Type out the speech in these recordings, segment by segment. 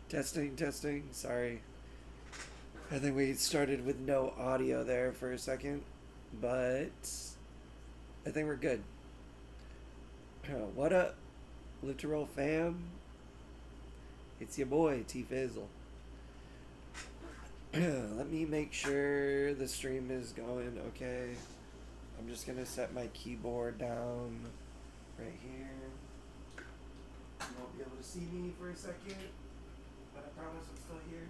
Testing, testing. Sorry. I think we started with no audio there for a second, but I think we're good. What up, literal fam? It's your boy, T Fizzle. Let me make sure the stream is going okay. I'm just gonna set my keyboard down right here. You won't be able to see me for a second, but I promise I'm still here.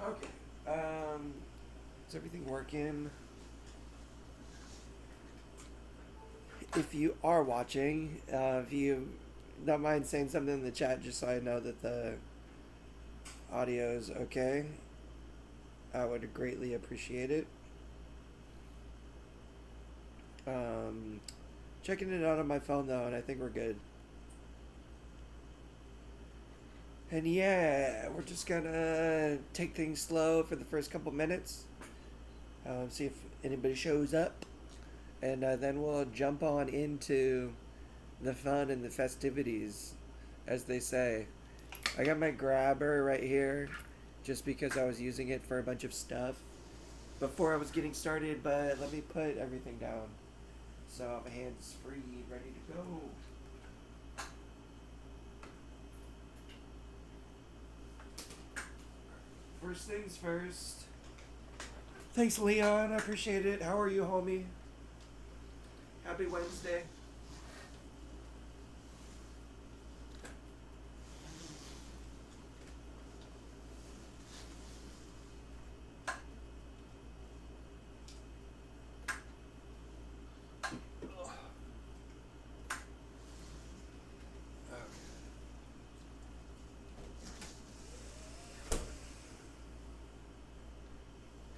Okay. Is everything working? If you are watching, if you don't mind saying something in the chat just so I know that the audio is okay, I would greatly appreciate it. Checking it out on my phone though, and I think we're good. And yeah, we're just gonna take things slow for the first couple minutes. See if anybody shows up. And then we'll jump on into the fun and the festivities, as they say. I got my grabber right here, just because I was using it for a bunch of stuff before I was getting started, but let me put everything down. So my hands free, ready to go. First things first. Thanks, Leon. I appreciate it. How are you, homie? Happy Wednesday.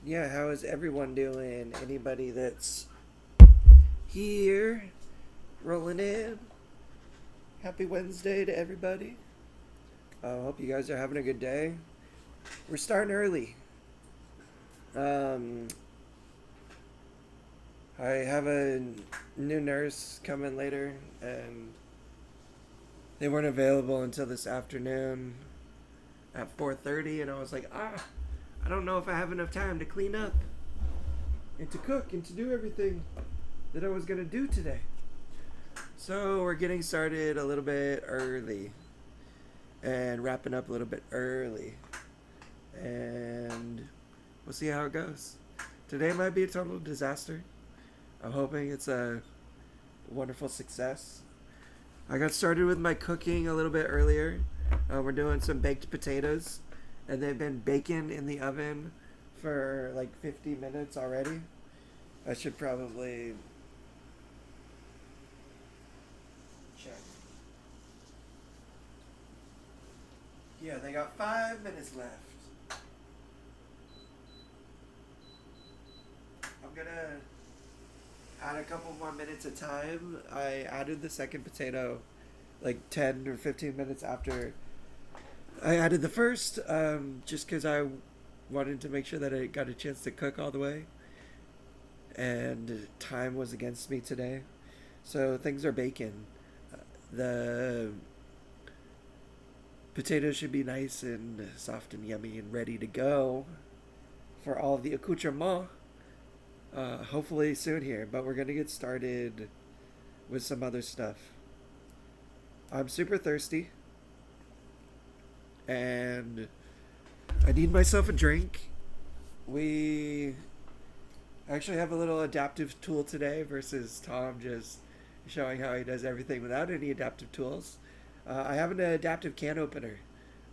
Yeah, how is everyone doing? Anybody that's here, rolling in? Happy Wednesday to everybody. I hope you guys are having a good day. We're starting early. I have a new nurse coming later, and they weren't available until this afternoon at 4:30, and I was like, I don't know if I have enough time to clean up and to cook and to do everything that I was going to do today. So we're getting started a little bit early and wrapping up a little bit early. And we'll see how it goes. Today might be a total disaster. I'm hoping it's a wonderful success. I got started with my cooking a little bit earlier. We're doing some baked potatoes, and they've been baking in the oven for like 50 minutes already. I should probably check. Yeah, they got 5 minutes left. I'm gonna add a couple more minutes of time. I added the second potato like 10 or 15 minutes after I added the first, just because I wanted to make sure that I got a chance to cook all the way. And time was against me today. So things are baking. The potatoes should be nice and soft and yummy and ready to go for all the accoutrement. Hopefully soon here, but we're going to get started with some other stuff. I'm super thirsty, and I need myself a drink. We actually have a little adaptive tool today versus Tom just showing how he does everything without any adaptive tools. I have an adaptive can opener.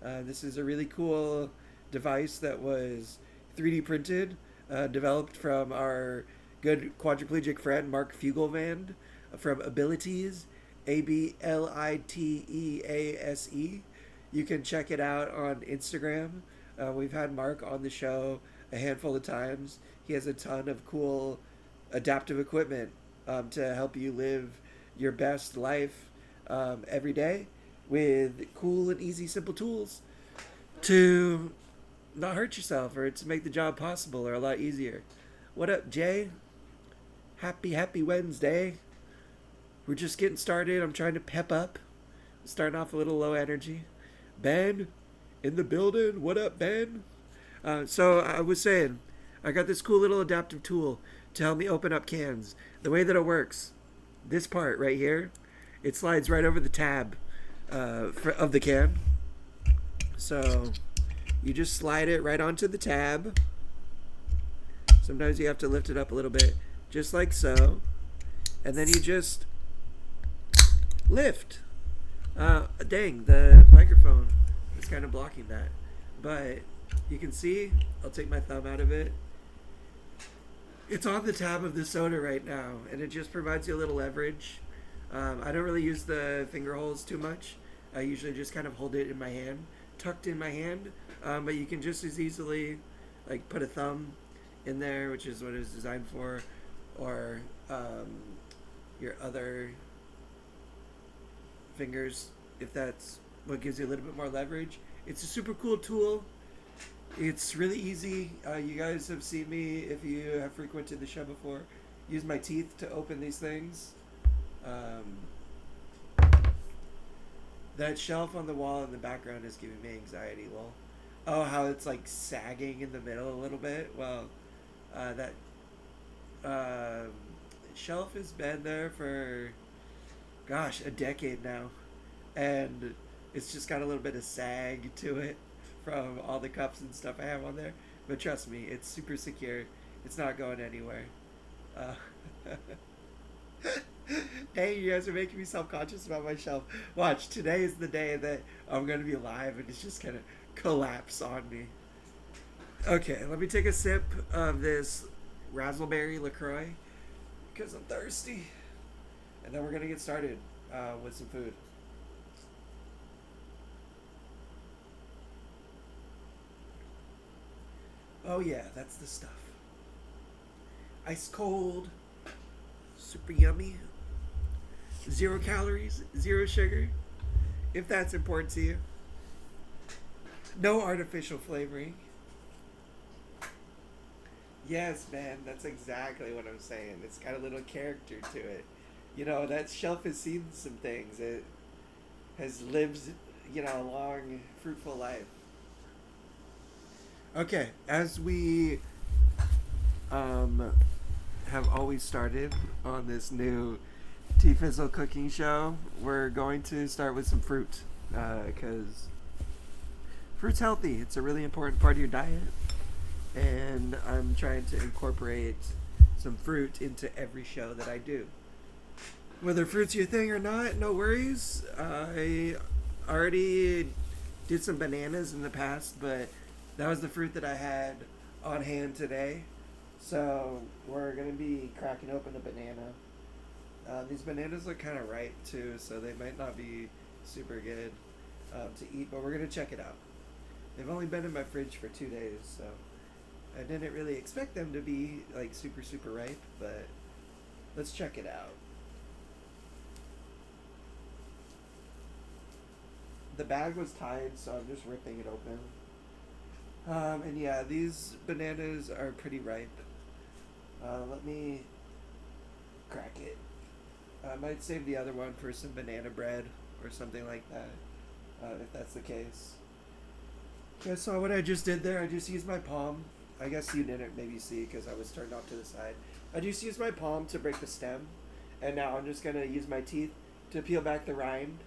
This is a really cool device that was 3D printed, developed from our good quadriplegic friend Mark Fugelvand from Abilities, Ablitease. You can check it out on Instagram. We've had Mark on the show a handful of times. He has a ton of cool adaptive equipment to help you live your best life every day with cool and easy, simple tools to not hurt yourself or to make the job possible or a lot easier. What up, Jay? Happy Wednesday. We're just getting started. I'm trying to pep up. Starting off a little low energy. Ben, in the building. What up, Ben? So I was saying, I got this cool little adaptive tool to help me open up cans. The way that it works, this part right here, it slides right over the tab of the can. So you just slide it right onto the tab. Sometimes you have to lift it up a little bit, just like so. And then you just lift. Dang, the microphone is kind of blocking that. But you can see, I'll take my thumb out of it. It's on the tab of the soda right now, and it just provides you a little leverage. I don't really use the finger holes too much. I usually just kind of hold it in my hand, tucked in my hand. But you can just as easily like put a thumb in there, which is what it was designed for, or your other fingers, if that's what gives you a little bit more leverage. It's a super cool tool. It's really easy. You guys have seen me, if you have frequented the show before, use my teeth to open these things. That shelf on the wall in the background is giving me anxiety. Well, oh, how it's like sagging in the middle a little bit. Well, that shelf has been there for, gosh, a decade now, and it's just got a little bit of sag to it from all the cups and stuff I have on there. But trust me, it's super secure. It's not going anywhere. Hey, you guys are making me self-conscious about my shelf. Watch, today is the day that I'm going to be live and it's just going to collapse on me. Okay, let me take a sip of this raspberry LaCroix because I'm thirsty. And then we're going to get started with some food. Oh yeah, that's the stuff. Ice cold, super yummy, 0 calories, 0 sugar, if that's important to you. No artificial flavoring. Yes, man, that's exactly what I'm saying. It's got a little character to it. You know, that shelf has seen some things. It has lived, a long, fruitful life. Okay, as we have always started on this new T-Fizzle cooking show, we're going to start with some fruit because fruit's healthy. It's a really important part of your diet, and I'm trying to incorporate some fruit into every show that I do. Whether fruit's your thing or not, no worries. I already did some bananas in the past, but that was the fruit that I had on hand today. So we're going to be cracking open a banana. These bananas look kind of ripe too, so they might not be super good to eat, but we're going to check it out. They've only been in my fridge for 2 days, so I didn't really expect them to be like super ripe, but let's check it out. The bag was tied, so I'm just ripping it open. And yeah, these bananas are pretty ripe. Let me crack it. I might save the other one for some banana bread or something like that, if that's the case. You guys saw what I just did there? I just used my palm. I guess you didn't maybe see because I was turned off to the side. I just used my palm to break the stem, and now I'm just going to use my teeth to peel back the rind.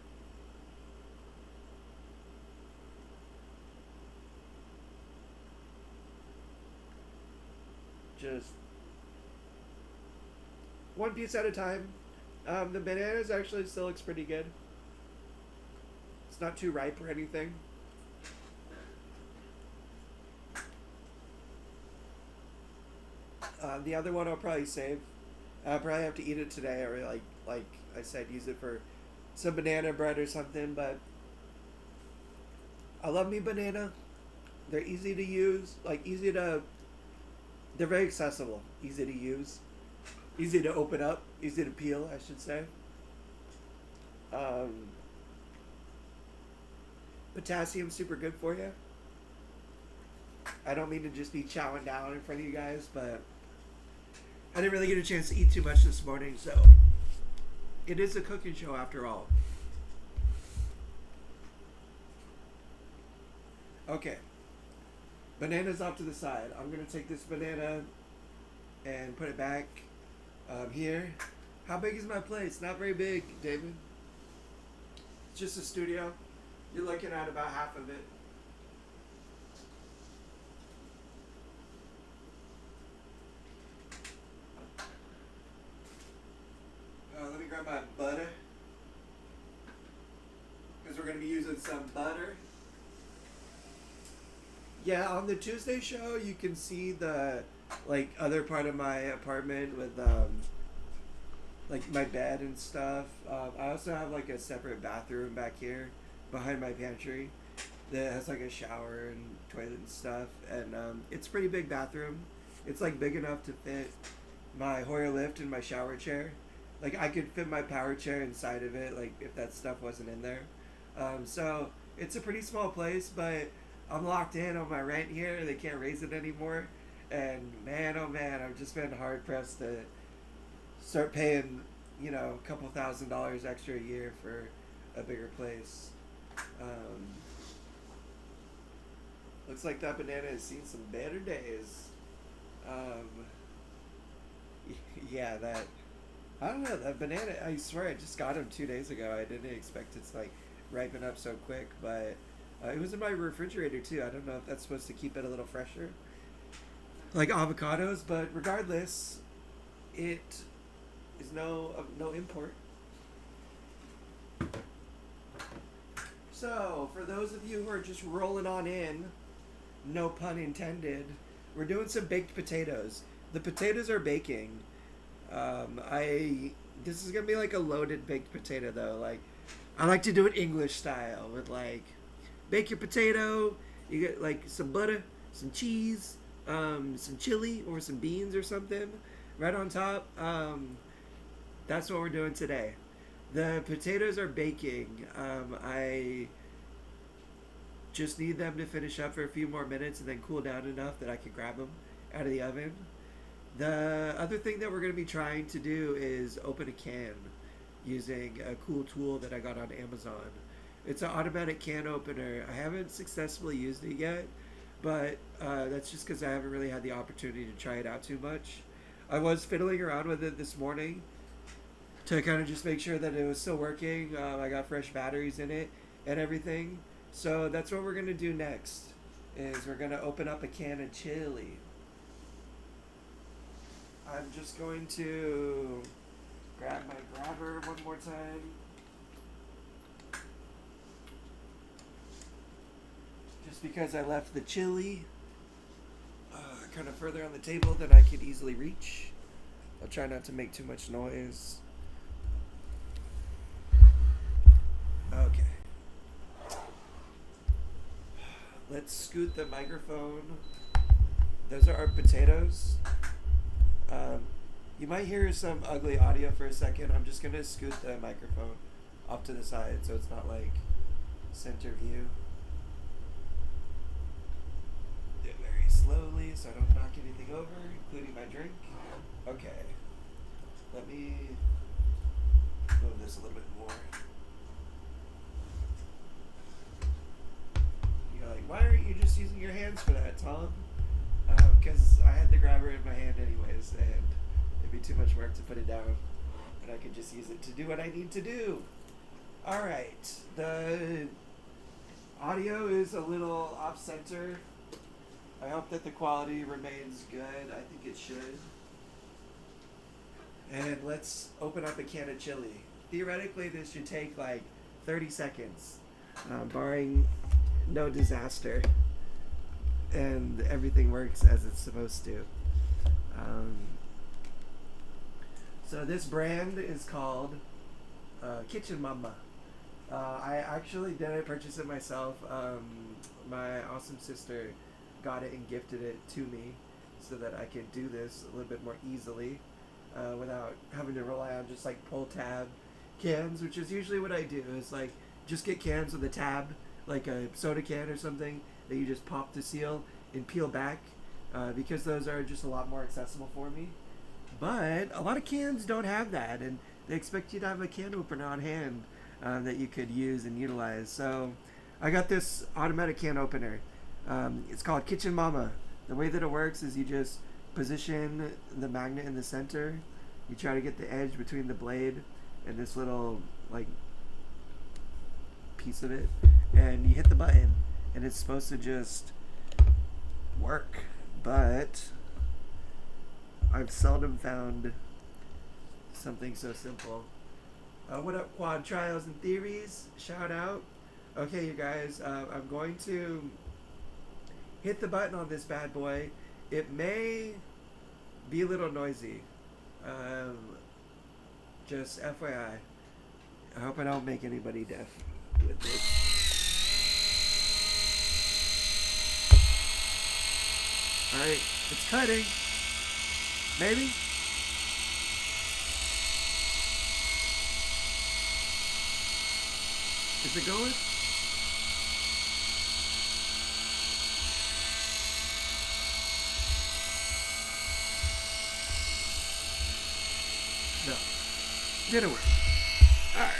Just one piece at a time. The bananas actually still looks pretty good. It's not too ripe or anything. The other one I'll probably save. I'll probably have to eat it today, or like I said, use it for some banana bread or something. But I love me banana. They're easy to use, they're very accessible, easy to use, easy to open up, easy to peel, I should say. Potassium's super good for you. I don't mean to just be chowing down in front of you guys, but I didn't really get a chance to eat too much this morning, so it is a cooking show after all. Okay. Banana's off to the side. I'm going to take this banana and put it back here. How big is my plate? It's not very big, David. It's just a studio. You're looking at about half of it. Let me grab my butter, because we're going to be using some butter. Yeah, on the Tuesday show, you can see the other part of my apartment with my bed and stuff. I also have a separate bathroom back here behind my pantry that has a shower and toilet and stuff. And it's a pretty big bathroom. It's big enough to fit my Hoyer lift and my shower chair. I could fit my power chair inside of it, if that stuff wasn't in there. So it's a pretty small place, but I'm locked in on my rent here. They can't raise it anymore. And man, oh man, I've just been hard pressed to start paying, a couple $1,000s extra a year for a bigger place. Looks like that banana has seen some better days. Yeah, I don't know, that banana, I swear I just got him 2 days ago. I didn't expect it to ripen up so quick, but it was in my refrigerator too. I don't know if that's supposed to keep it a little fresher, like avocados, but regardless, it is no import. So, for those of you who are just rolling on in, no pun intended, we're doing some baked potatoes. The potatoes are baking. This is gonna be a loaded baked potato though. I like to do it English style with bake your potato. You get some butter, some cheese, some chili or some beans or something right on top. That's what we're doing today. The potatoes are baking. I just need them to finish up for a few more minutes and then cool down enough that I can grab them out of the oven. The other thing that we're going to be trying to do is open a can using a cool tool that I got on Amazon. It's an automatic can opener. I haven't successfully used it yet, but that's just because I haven't really had the opportunity to try it out too much. I was fiddling around with it this morning to kind of just make sure that it was still working. I got fresh batteries in it and everything. So that's what we're going to do next, is we're going to open up a can of chili. I'm just going to grab my grabber one more time. Just because I left the chili kind of further on the table than I could easily reach. I'll try not to make too much noise. Okay. Let's scoot the microphone. Those are our potatoes. You might hear some ugly audio for a second. I'm just going to scoot the microphone off to the side so it's not center view. Do it very slowly so I don't knock anything over, including my drink. Okay. Let me move this a little bit more. You're like, why aren't you just using your hands for that, Tom? Because I had the grabber in my hand anyways, and it'd be too much work to put it down, and I could just use it to do what I need to do. Alright, the audio is a little off-center. I hope that the quality remains good. I think it should. And let's open up a can of chili. Theoretically, this should take 30 seconds, barring no disaster. And everything works as it's supposed to. So this brand is called Kitchen Mama. I actually didn't purchase it myself. My awesome sister got it and gifted it to me so that I could do this a little bit more easily without having to rely on just pull tab cans, which is usually what I do. Is just get cans with a tab, like a soda can or something, that you just pop the seal and peel back, because those are just a lot more accessible for me. But a lot of cans don't have that, and they expect you to have a can opener on hand that you could use and utilize. So I got this automatic can opener. It's called Kitchen Mama. The way that it works is you just position the magnet in the center. You try to get the edge between the blade and this little like piece of it, and you hit the button, and it's supposed to just work. But I've seldom found something so simple. What up, Quad Trials and Theories? Shout out. Okay, you guys, I'm going to hit the button on this bad boy. It may be a little noisy. Just FYI. I hope I don't make anybody deaf with this. Alright, it's cutting. Maybe? Is it going? No. Didn't work. Alright.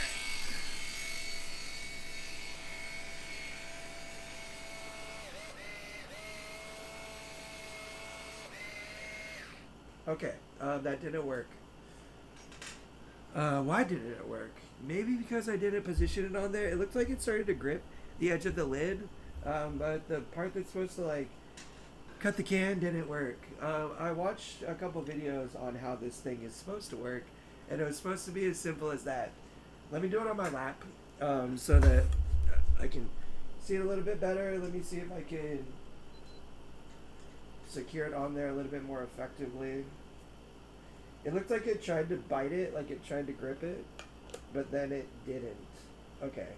Okay, that didn't work. Why didn't it work? Maybe because I didn't position it on there. It looked like it started to grip the edge of the lid, but the part that's supposed to like cut the can didn't work. I watched a couple videos on how this thing is supposed to work, and it was supposed to be as simple as that. Let me do it on my lap, so that I can see it a little bit better. Let me see if I can secure it on there a little bit more effectively. It looked like it tried to bite it, like it tried to grip it, but then it didn't. Okay.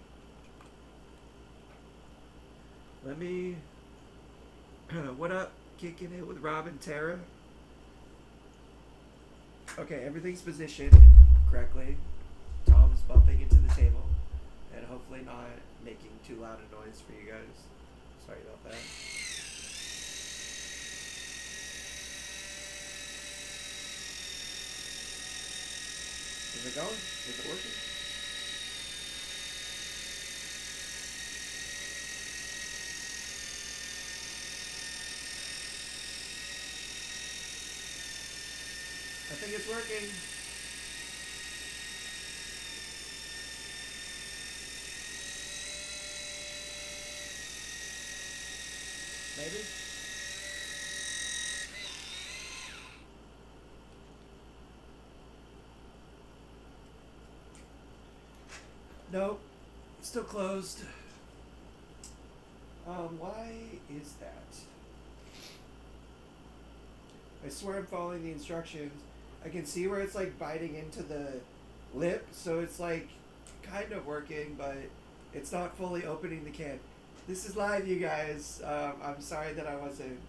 Let me... What up? Kicking it with Rob and Tara. Okay, everything's positioned correctly. Tom's bumping into the table, and hopefully not making too loud a noise for you guys. Sorry about that. Is it going? Is it working? I think it's working. Maybe? Nope. Still closed. Why is that? I swear I'm following the instructions. I can see where it's like biting into the lip, so it's like kind of working, but it's not fully opening the can. This is live, you guys. I'm sorry that I wasn't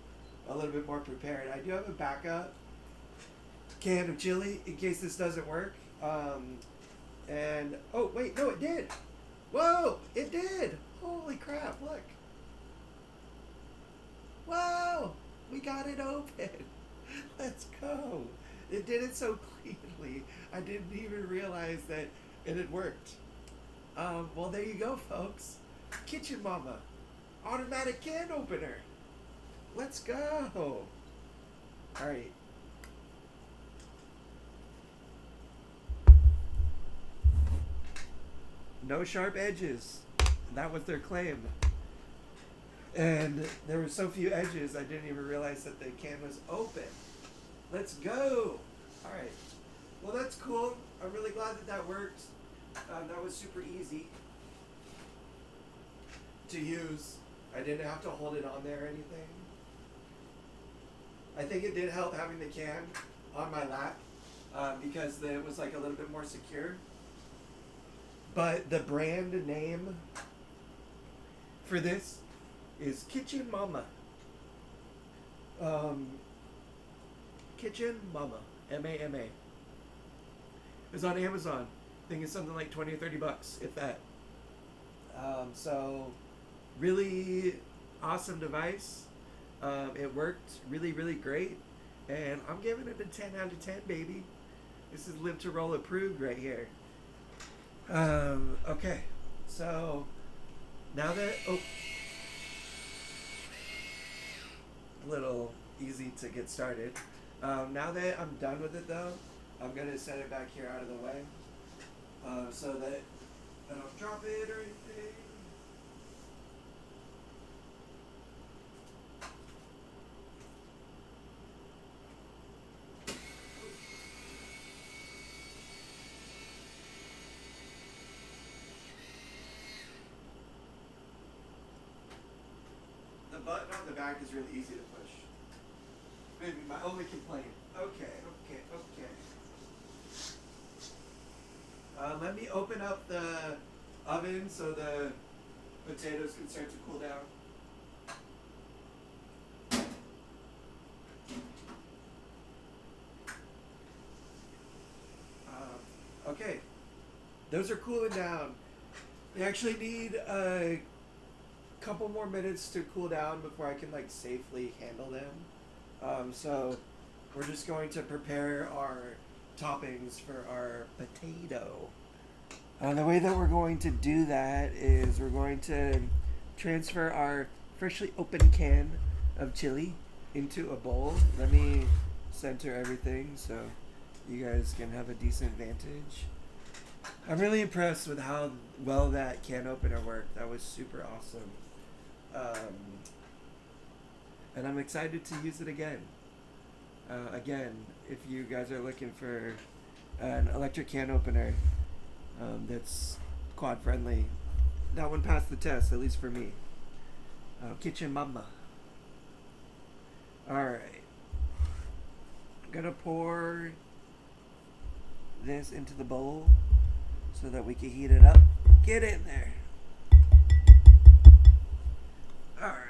a little bit more prepared. I do have a backup can of chili in case this doesn't work. And oh wait, no, it did. Whoa, it did. Holy crap! Look. Whoa, we got it open. Let's go. It did it so cleanly. I didn't even realize that it had worked. Well, there you go, folks. Kitchen Mama, automatic can opener. Let's go. All right. No sharp edges. That was their claim. And there were so few edges, I didn't even realize that the can was open. Let's go. All right. Well, that's cool. I'm really glad that that worked. That was super easy to use. I didn't have to hold it on there or anything. I think it did help having the can on my lap because it was like a little bit more secure. But the brand name for this is Kitchen Mama. Kitchen Mama. M-A-M-A. It's on Amazon. I think it's something like 20 or 30 bucks, if that. So, really awesome device. It worked really, really great. And I'm giving it a 10 out of 10, baby. This is Live to Roll approved right here. Okay. So, now that... Oh. A little easy to get started. Now that I'm done with it, though, I'm going to set it back here out of the way. So that I don't drop it or anything. The button on the back is really easy to push. Maybe my only complaint. Okay. Let me open up the oven so the potatoes can start to cool down. Okay, those are cooling down. They actually need a couple more minutes to cool down before I can like safely handle them. So we're just going to prepare our toppings for our potato. The way that we're going to do that is we're going to transfer our freshly opened can of chili into a bowl. Let me center everything so you guys can have a decent vantage. I'm really impressed with how well that can opener worked. That was super awesome. And I'm excited to use it again. Again, if you guys are looking for an electric can opener that's quad friendly, that one passed the test, at least for me. Kitchen Mama. Alright. I'm gonna pour this into the bowl so that we can heat it up. Get in there. Alright.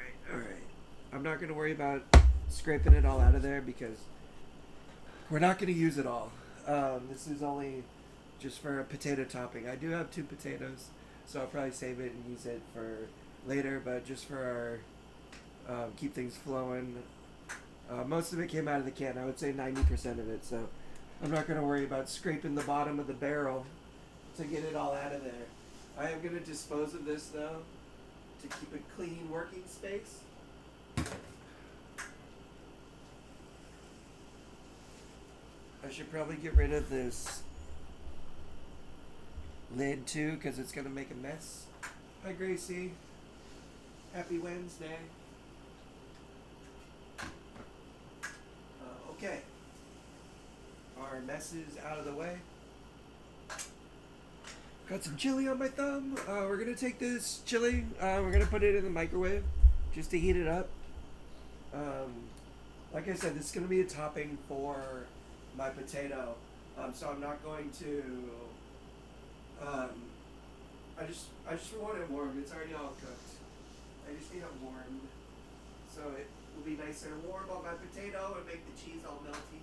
I'm not gonna worry about scraping it all out of there because we're not gonna use it all. This is only just for a potato topping. I do have 2 potatoes, so I'll probably save it and use it for later, but just for our keep things flowing. Most of it came out of the can. I would say 90% of it, so I'm not going to worry about scraping the bottom of the barrel to get it all out of there. I am going to dispose of this, though, to keep a clean working space. I should probably get rid of this lid, too, because it's going to make a mess. Hi, Gracie. Happy Wednesday. Okay. Our mess is out of the way. Got some chili on my thumb. We're going to take this chili. We're going to put it in the microwave just to heat it up. Like I said, this is going to be a topping for my potato. So I'm not going to... I just want it warm. It's already all cooked. I just need it warmed. So it will be nice and warm on my potato and make the cheese all melty.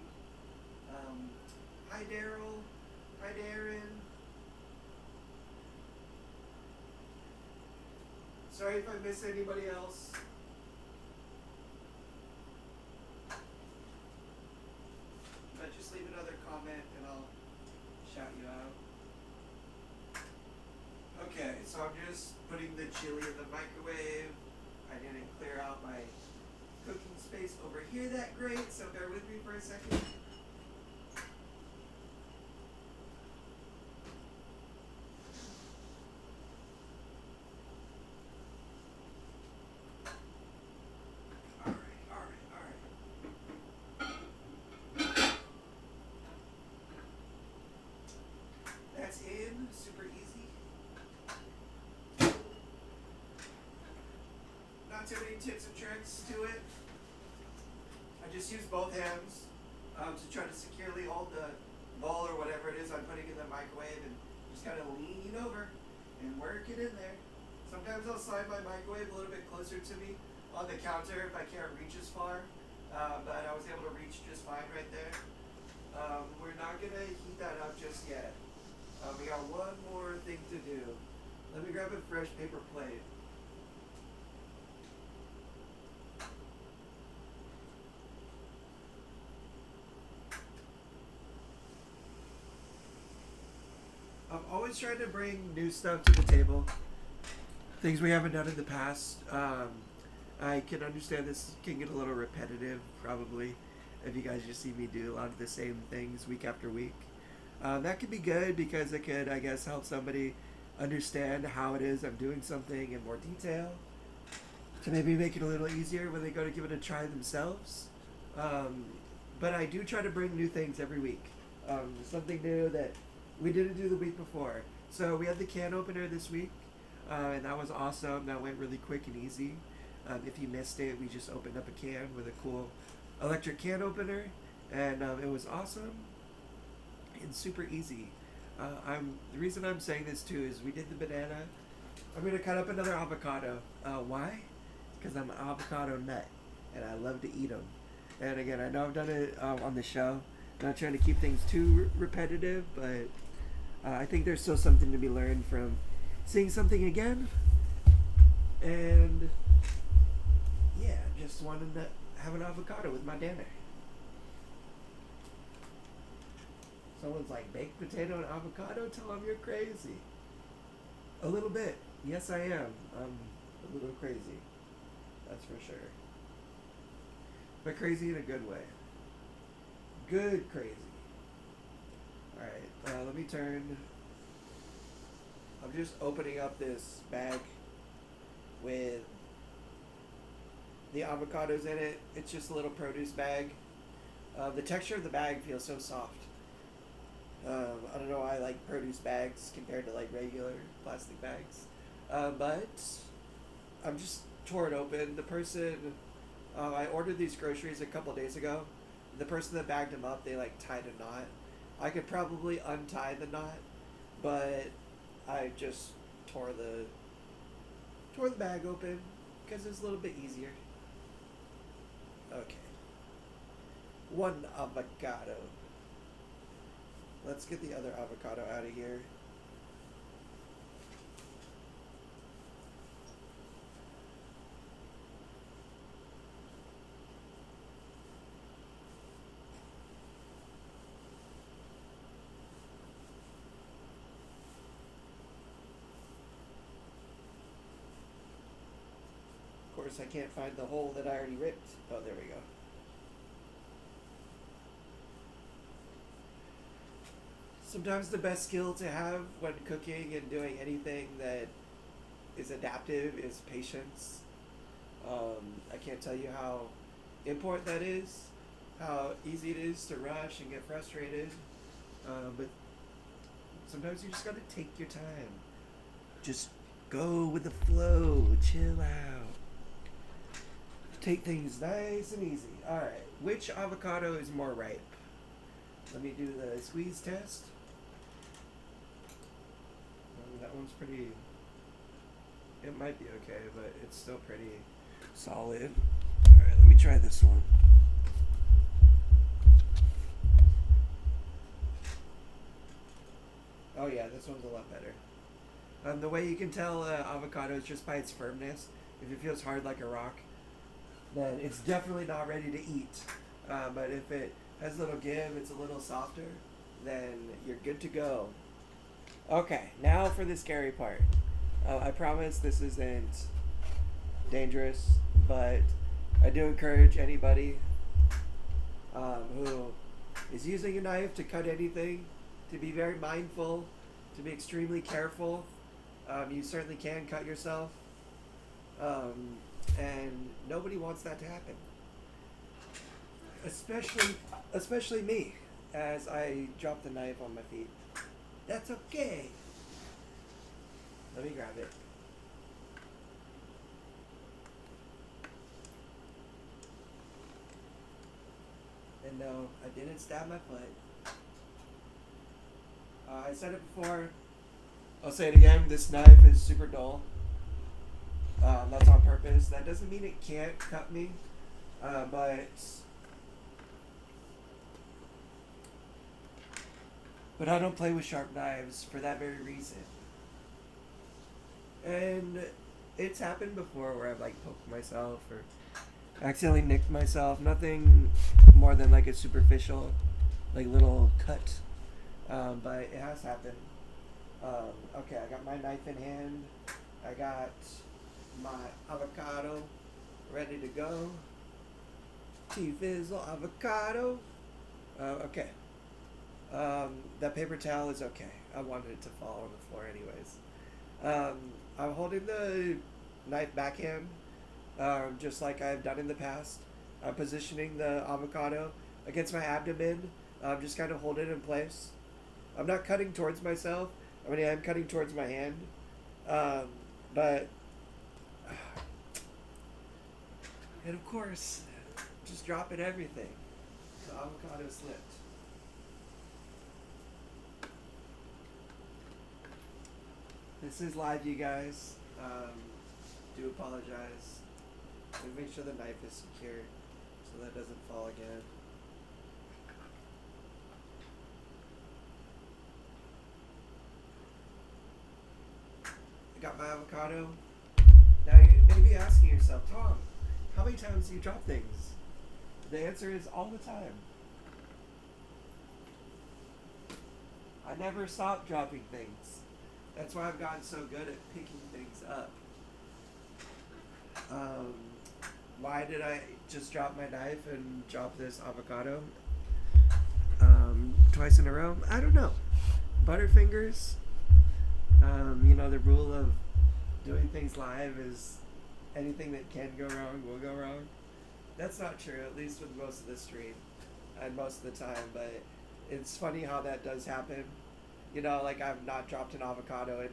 Hi Daryl. Hi Darren. Sorry if I miss anybody else. But just leave another comment and I'll shout you out. Okay, so I'm just putting the chili in the microwave. I didn't clear out my cooking space over here that great, so bear with me for a second. That's in, super easy. Not too many tips and tricks to it. I just use both hands to try to securely hold the bowl or whatever it is I'm putting in the microwave, and just kind of lean over and work it in there. Sometimes I'll slide my microwave a little bit closer to me on the counter if I can't reach as far, but I was able to reach just fine right there. We're not going to heat that up just yet. We got one more thing to do. Let me grab a fresh paper plate. just trying to bring new stuff to the table. Things we haven't done in the past. I can understand this can get a little repetitive, probably, if you guys just see me do a lot of the same things week after week. That could be good because it could, I guess, help somebody understand how it is I'm doing something in more detail to maybe make it a little easier when they go to give it a try themselves. But I do try to bring new things every week. Something new that we didn't do the week before. So we had the can opener this week, and that was awesome. That went really quick and easy. If you missed it, we just opened up a can with a cool electric can opener, and it was awesome and super easy. The reason I'm saying this too is we did the banana. I'm gonna cut up another avocado. Why? Because I'm an avocado nut, and I love to eat them. And again, I know I've done it on the show. Not trying to keep things too repetitive, but I think there's still something to be learned from seeing something again. And yeah, just wanted to have an avocado with my dinner. Someone's like, baked potato and avocado? Tell them you're crazy. A little bit. Yes, I am. I'm a little crazy. That's for sure. But crazy in a good way. Good crazy. Alright, let me turn. I'm just opening up this bag with the avocados in it. It's just a little produce bag. The texture of the bag feels so soft. I don't know why I like produce bags compared to like regular plastic bags. But I'm just tore it open. The person, I ordered these groceries a couple days ago. The person that bagged them up, they like tied a knot. I could probably untie the knot, but I just tore the bag open because it's a little bit easier. Okay. One avocado. Let's get the other avocado out of here. Of course, I can't find the hole that I already ripped. Oh, there we go. Sometimes the best skill to have when cooking and doing anything that is adaptive is patience. I can't tell you how important that is, how easy it is to rush and get frustrated. But sometimes you just gotta take your time. Just go with the flow, chill out. Take things nice and easy. Alright, which avocado is more ripe? Let me do the squeeze test. That one's pretty, it might be okay, but it's still pretty solid. Alright, let me try this one. Oh yeah, this one's a lot better. The way you can tell avocado is just by its firmness. If it feels hard like a rock, then it's definitely not ready to eat. But if it has a little give, it's a little softer, then you're good to go. Okay, now for the scary part. I promise this isn't dangerous, but I do encourage anybody who is using a knife to cut anything to be very mindful, to be extremely careful. You certainly can cut yourself, and nobody wants that to happen. Especially me, as I drop the knife on my feet. That's okay. Let me grab it. And no, I didn't stab my foot. I said it before. I'll say it again. This knife is super dull. That's on purpose. That doesn't mean it can't cut me, but I don't play with sharp knives for that very reason. And it's happened before where I've like poked myself or accidentally nicked myself. Nothing more than like a superficial, like little cut. But it has happened. Okay, I got my knife in hand. I got my avocado ready to go. T-Fizzle avocado. Okay. That paper towel is okay. I wanted it to fall on the floor anyways. I'm holding the knife backhand, just like I've done in the past. I'm positioning the avocado against my abdomen. Just kind of hold it in place. I'm not cutting towards myself. I mean, I'm cutting towards my hand. But, and of course, just dropping everything. The avocado slipped. This is live, you guys. Do apologize. Make sure the knife is secure so that doesn't fall again. I got my avocado. Now you may be asking yourself, Tom, how many times do you drop things? The answer is all the time. I never stop dropping things. That's why I've gotten so good at picking things up. Why did I just drop my knife and drop this avocado twice in a row? I don't know. Butterfingers. The rule of doing things live is anything that can go wrong will go wrong. That's not true, at least with most of the stream and most of the time, but it's funny how that does happen. Like I've not dropped an avocado in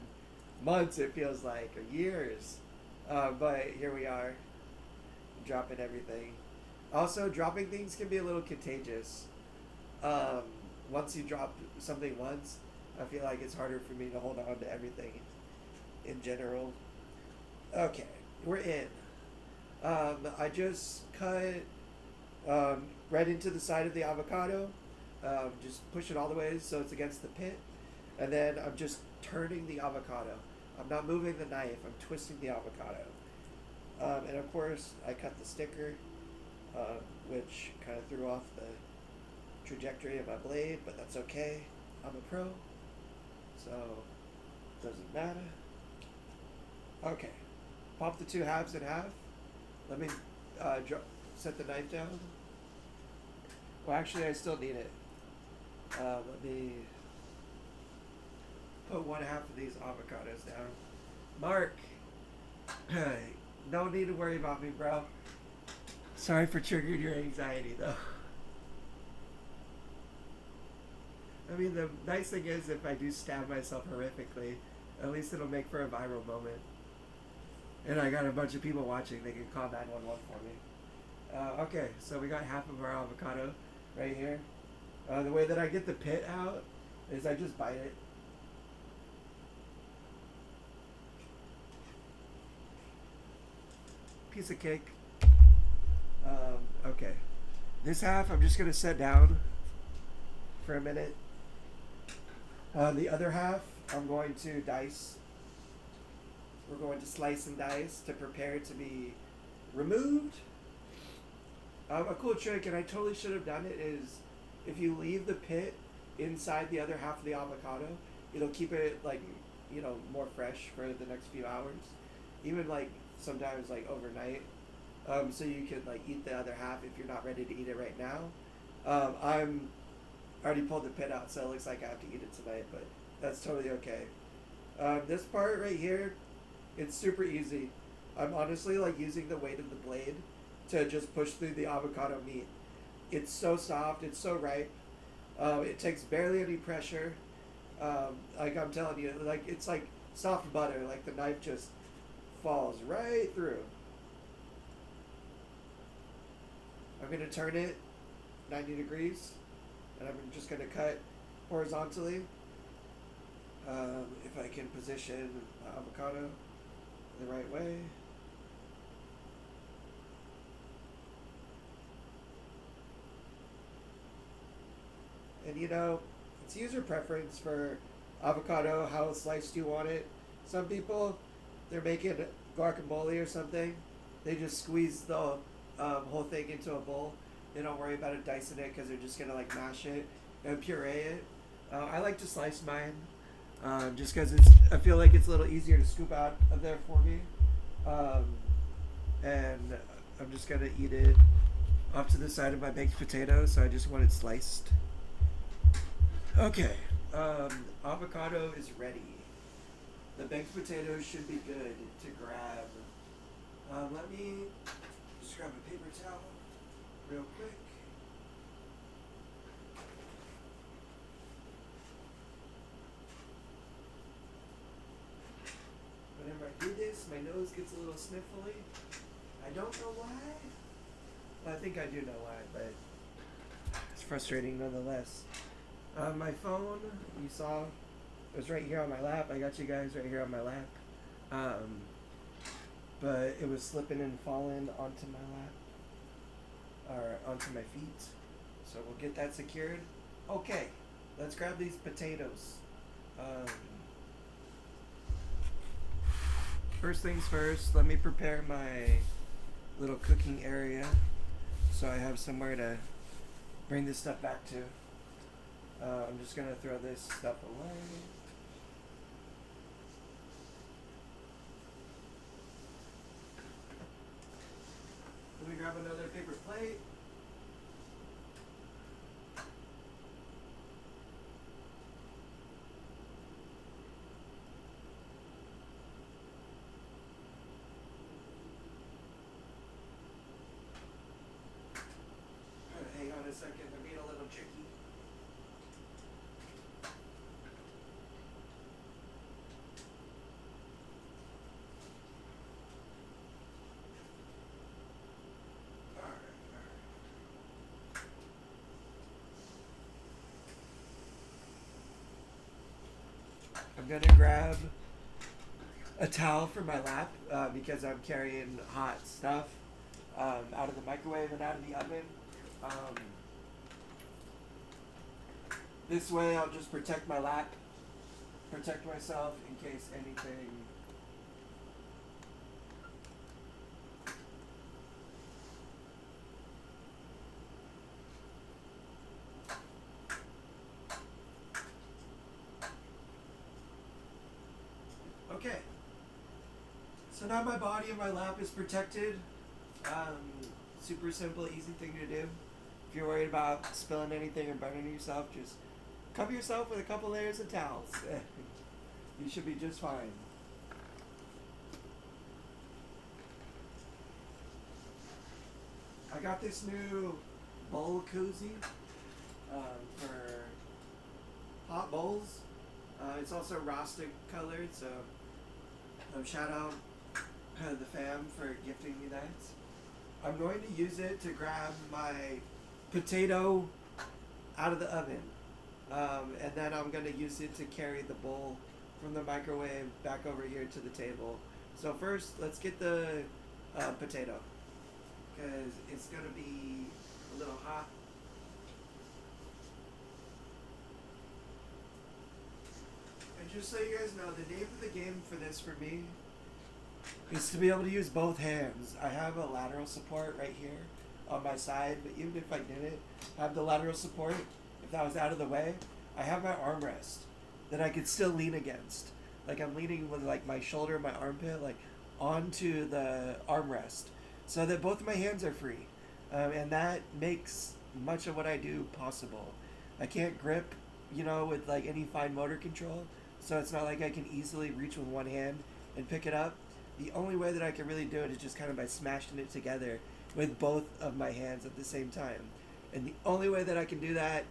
months, it feels like, or years. But here we are, dropping everything. Also, dropping things can be a little contagious. Once you drop something once, I feel like it's harder for me to hold on to everything in general. Okay, we're in. I just cut right into the side of the avocado. Just push it all the way so it's against the pit. And then I'm just turning the avocado. I'm not moving the knife, I'm twisting the avocado. And of course, I cut the sticker, which kind of threw off the trajectory of my blade, but that's okay. I'm a pro, so it doesn't matter. Okay, pop the two halves in half. Let me set the knife down. Well, actually, I still need it. Let me put one half of these avocados down. Mark, no need to worry about me, bro. Sorry for triggering your anxiety, though. I mean, the nice thing is, if I do stab myself horrifically, at least it'll make for a viral moment. And I got a bunch of people watching. They can call 911 for me. Okay, so we got half of our avocado right here. The way that I get the pit out is I just bite it. Piece of cake. Okay. This half I'm just going to set down for a minute. The other half I'm going to dice. We're going to slice and dice to prepare it to be removed. A cool trick, and I totally should have done it, is if you leave the pit inside the other half of the avocado, it'll keep it more fresh for the next few hours. Even sometimes overnight. So you can eat the other half if you're not ready to eat it right now. I'm already pulled the pit out, so it looks like I have to eat it tonight, but that's totally okay. This part right here, it's super easy. I'm honestly using the weight of the blade to just push through the avocado meat. It's so soft, it's so ripe. It takes barely any pressure. I'm telling you, it's like soft butter. The knife just falls right through. I'm gonna turn it 90 degrees, and I'm just gonna cut horizontally. If I can position the avocado the right way. And it's user preference for avocado, how sliced you want it. Some people, they're making guacamole or something. They just squeeze the whole thing into a bowl. They don't worry about it dicing it because they're just gonna mash it and puree it. I like to slice mine. just because I feel like it's a little easier to scoop out of there for me. Um, and I'm just gonna eat it off to the side of my baked potato, so I just want it sliced. Okay, avocado is ready. The baked potatoes should be good to grab. Let me just grab a paper towel real quick. Whenever I do this, my nose gets a little sniffly. I don't know why. Well, I think I do know why, but it's frustrating nonetheless. My phone, you saw, it was right here on my lap. I got you guys right here on my lap. But it was slipping and falling onto my lap, or onto my feet. So we'll get that secured. Okay, let's grab these potatoes. First things first, let me prepare my little cooking area so I have somewhere to bring this stuff back to. I'm just gonna throw this stuff away. Let me grab another paper plate. Hang on a second, they're being a little tricky. I'm gonna grab a towel for my lap because I'm carrying hot stuff out of the microwave and out of the oven. This way I'll just protect my lap, protect myself in case anything. Okay, so now my body and my lap is protected. Super simple, easy thing to do. If you're worried about spilling anything or burning yourself, just cover yourself with a couple layers of towels. You should be just fine. I got this new bowl koozie for hot bowls. It's also rustic colored, so shout out the fam for gifting me that. I'm going to use it to grab my potato out of the oven. And then I'm going to use it to carry the bowl from the microwave back over here to the table. So first, let's get the potato, because it's going to be a little hot. And just so you guys know, the name of the game for this for me is to be able to use both hands. I have a lateral support right here on my side, but even if I didn't have the lateral support, if that was out of the way, I have my armrest that I could still lean against. Like I'm leaning with like my shoulder and my armpit like onto the armrest so that both of my hands are free. And that makes much of what I do possible. I can't grip, with like any fine motor control, so it's not like I can easily reach with one hand and pick it up. The only way that I can really do it is just kind of by smashing it together with both of my hands at the same time. And the only way that I can do that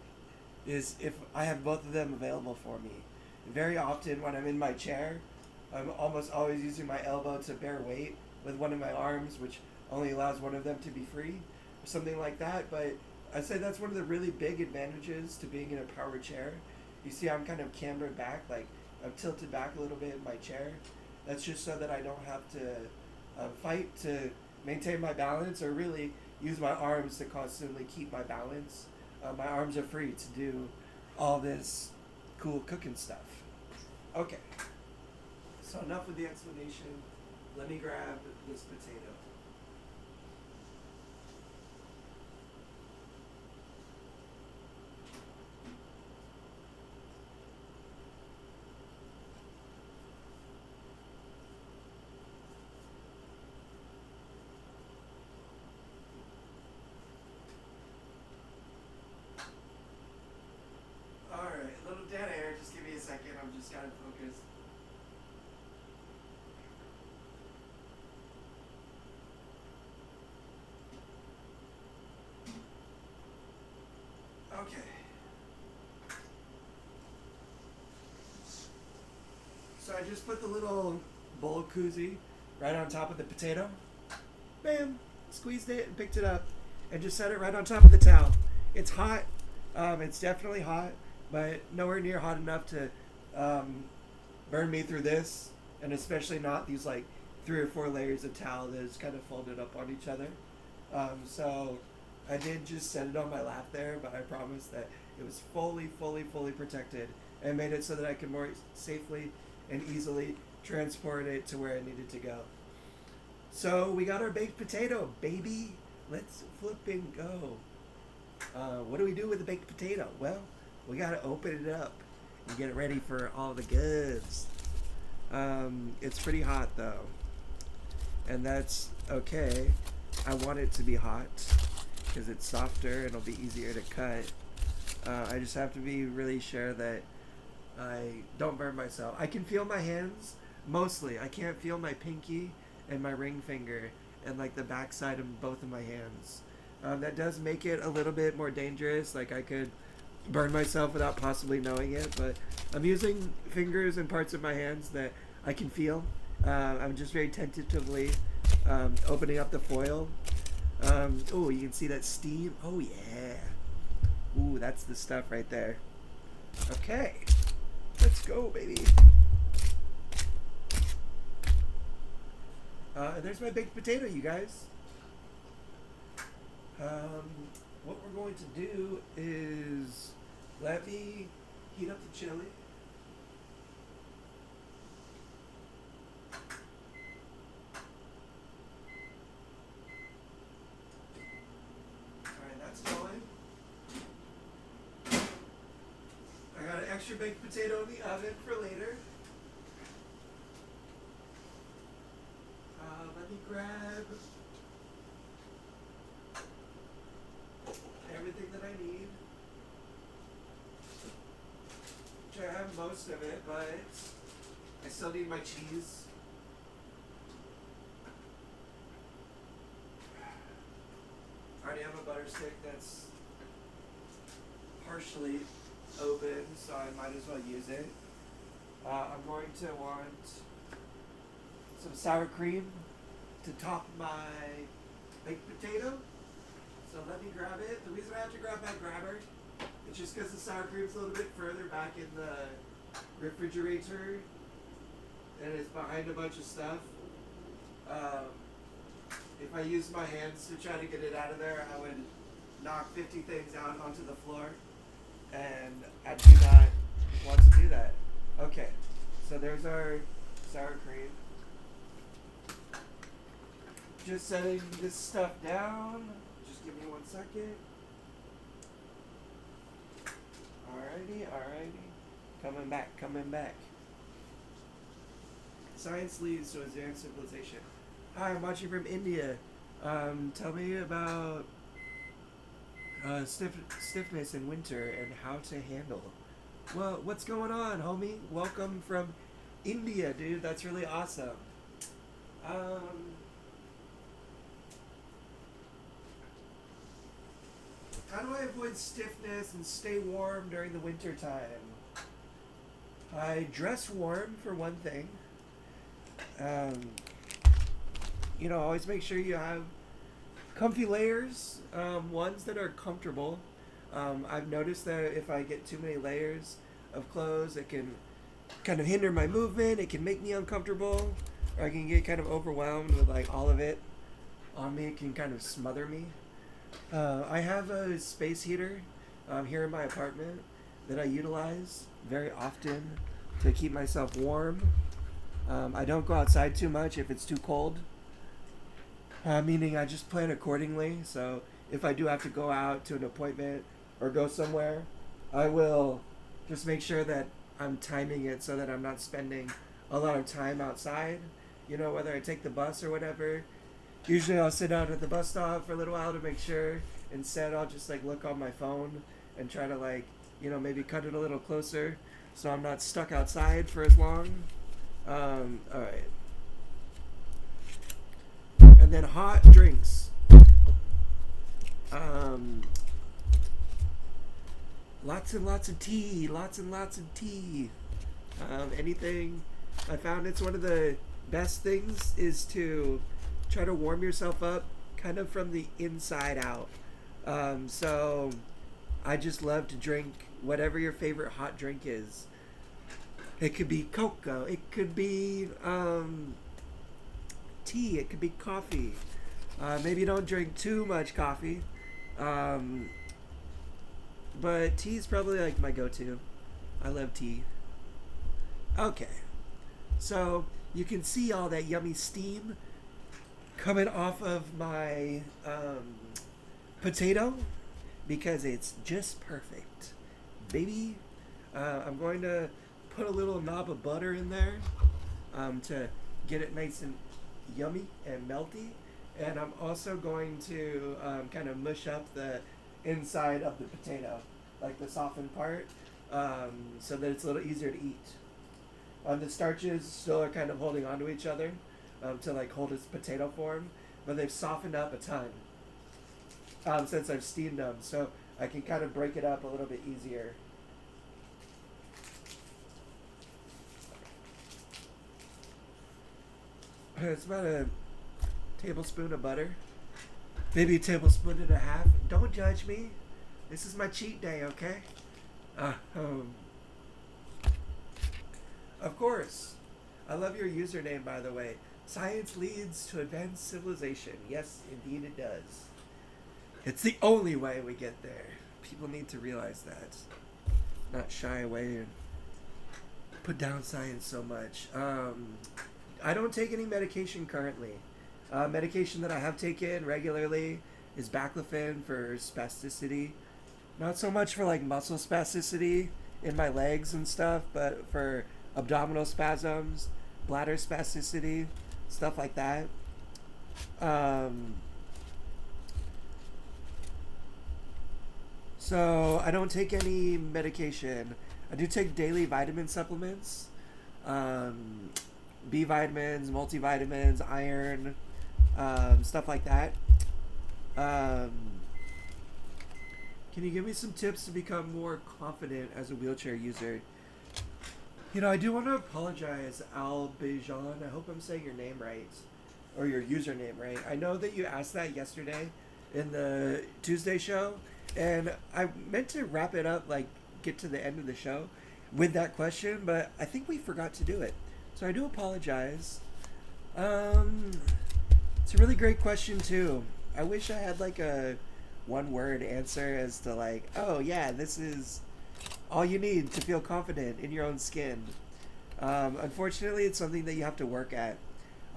is if I have both of them available for me. Very often when I'm in my chair, I'm almost always using my elbow to bear weight with one of my arms, which only allows one of them to be free, or something like that. But I'd say that's one of the really big advantages to being in a power chair. You see I'm kind of cambered back, like I'm tilted back a little bit in my chair. That's just so that I don't have to fight to maintain my balance, or really use my arms to constantly keep my balance. My arms are free to do all this cool cooking stuff. Okay, so enough with the explanation. Let me grab this potato. just gotta focus. Okay. So I just put the little bowl koozie right on top of the potato. Bam! Squeezed it and picked it up and just set it right on top of the towel. It's hot. It's definitely hot, but nowhere near hot enough to burn me through this, and especially not these like 3 or 4 layers of towel that is kind of folded up on each other. So I did just set it on my lap there, but I promised that it was fully protected and made it so that I could more safely and easily transport it to where I needed to go. So we got our baked potato, baby. Let's flip and go. What do we do with the baked potato? Well, we gotta open it up and get it ready for all the goods. It's pretty hot though, and that's okay. I want it to be hot because it's softer and it'll be easier to cut. I just have to be really sure that I don't burn myself. I can feel my hands mostly. I can't feel my pinky and my ring finger and like the backside of both of my hands. That does make it a little bit more dangerous. Like I could burn myself without possibly knowing it, but I'm using fingers and parts of my hands that I can feel. I'm just very tentatively opening up the foil. Oh, you can see that steam. Oh yeah. Ooh, that's the stuff right there. Okay, let's go, baby. There's my baked potato, you guys. What we're going to do is let me heat up the chili. Alright, that's going. I got an extra baked potato in the oven for later. Let me grab everything that I need. Which I have most of it, but I still need my cheese. I already have a butter stick that's partially open, so I might as well use it. I'm going to want some sour cream to top my baked potato. So let me grab it. The reason I have to grab my grabber is just because the sour cream's a little bit further back in the refrigerator and it's behind a bunch of stuff. If I use my hands to try to get it out of there, I would knock 50 things out onto the floor, and I do not want to do that. Okay, so there's our sour cream. Just setting this stuff down. Just give me 1 second. Alrighty. Coming back. Science leads to advanced civilization. Hi, I'm watching from India. Tell me about stiffness in winter and how to handle. Well, what's going on, homie? Welcome from India, dude. That's really awesome. How do I avoid stiffness and stay warm during the winter time? I dress warm, for one thing. Always make sure you have comfy layers, ones that are comfortable. I've noticed that if I get too many layers of clothes, it can kind of hinder my movement. It can make me uncomfortable, or I can get kind of overwhelmed with like all of it on me. It can kind of smother me. I have a space heater here in my apartment that I utilize very often to keep myself warm. I don't go outside too much if it's too cold, meaning I just plan accordingly. So if I do have to go out to an appointment or go somewhere, I will just make sure that I'm timing it so that I'm not spending a lot of time outside, whether I take the bus or whatever. Usually I'll sit out at the bus stop for a little while to make sure. Instead, I'll just look on my phone and try to maybe cut it a little closer so I'm not stuck outside for as long. All right, and then hot drinks. Um, Lots and lots of tea. Lots and lots of tea. Anything. I found it's one of the best things is to try to warm yourself up kind of from the inside out. So I just love to drink whatever your favorite hot drink is. It could be cocoa. It could be tea. It could be coffee. Maybe don't drink too much coffee. Um, but tea is probably like my go-to. I love tea. Okay. So you can see all that yummy steam coming off of my potato because it's just perfect. Baby, I'm going to put a little knob of butter in there to get it nice and yummy and melty. And I'm also going to kind of mush up the inside of the potato, like the softened part, so that it's a little easier to eat. The starches still are kind of holding onto each other to like hold its potato form, but they've softened up a ton since I've steamed them, so I can kind of break it up a little bit easier. It's about a tablespoon of butter, maybe a tablespoon and a half. Don't judge me. This is my cheat day, okay? Of course. I love your username, by the way. Science leads to advanced civilization. Yes, indeed it does. It's the only way we get there. People need to realize that. Not shy away and put down science so much. I don't take any medication currently. Medication that I have taken regularly is baclofen for spasticity. Not so much for like muscle spasticity in my legs and stuff, but for abdominal spasms, bladder spasticity, stuff like that. So I don't take any medication. I do take daily vitamin supplements, B vitamins, multivitamins, iron, stuff like that. Can you give me some tips to become more confident as a wheelchair user? You know, I do want to apologize, Al Bejan. I hope I'm saying your name right, or your username right. I know that you asked that yesterday in the Tuesday show, and I meant to wrap it up, like get to the end of the show with that question, but I think we forgot to do it. So I do apologize. It's a really great question too. I wish I had like a one word answer as to like, oh yeah, this is all you need to feel confident in your own skin. Unfortunately, it's something that you have to work at.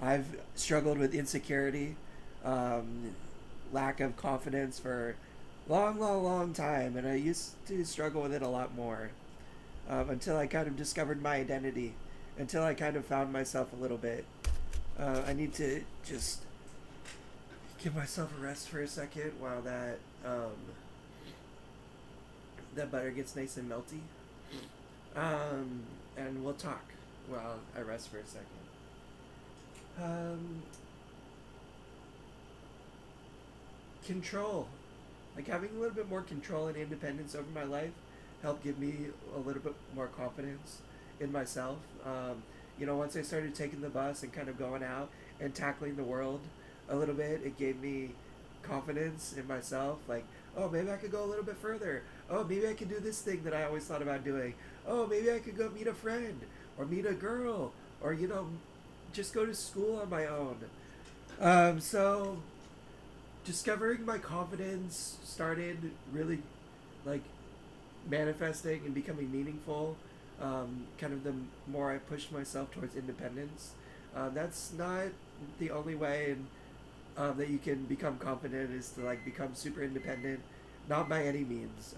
I've struggled with insecurity, lack of confidence for long time, and I used to struggle with it a lot more until I kind of discovered my identity, until I kind of found myself a little bit. I need to just give myself a rest for a second while that that butter gets nice and melty. And we'll talk while I rest for a second. Control. Like having a little bit more control and independence over my life helped give me a little bit more confidence in myself. Once I started taking the bus and kind of going out and tackling the world a little bit, it gave me confidence in myself. Like, oh, maybe I could go a little bit further. Oh, maybe I could do this thing that I always thought about doing. Oh, maybe I could go meet a friend or meet a girl or, just go to school on my own. So discovering my confidence started really like manifesting and becoming meaningful. Kind of the more I pushed myself towards independence. That's not the only way that you can become confident is to like become super independent. Not by any means.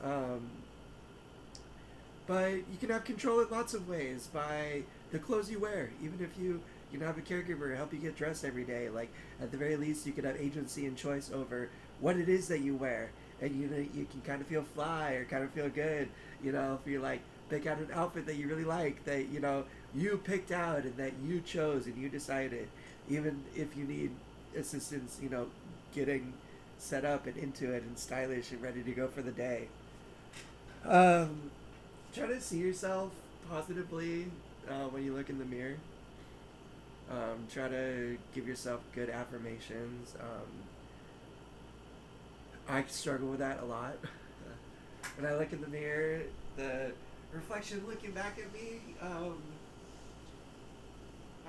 But you can have control in lots of ways by the clothes you wear. Even if you can have a caregiver help you get dressed every day. Like at the very least, you can have agency and choice over what it is that you wear, and you can kind of feel fly or kind of feel good. If you're like Pick out an outfit that you really like, that you picked out and that you chose and you decided. Even if you need assistance, getting set up and into it and stylish and ready to go for the day. Try to see yourself positively when you look in the mirror. Try to give yourself good affirmations. I struggle with that a lot. When I look in the mirror, the reflection looking back at me, I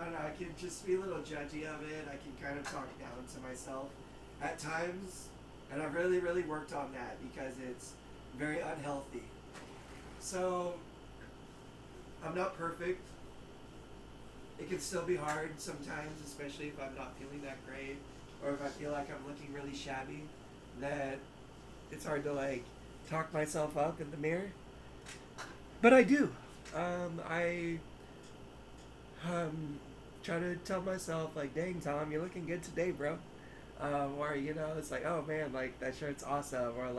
don't know, I can just be a little judgy of it. I can kind of talk down to myself at times. And I've really, really worked on that because it's very unhealthy. So, I'm not perfect. It can still be hard sometimes, especially if I'm not feeling that great or if I feel like I'm looking really shabby, that it's hard to talk myself up in the mirror. But I do. I try to tell myself dang Tom, you're looking good today, bro. Or it's oh man, that shirt's awesome. Or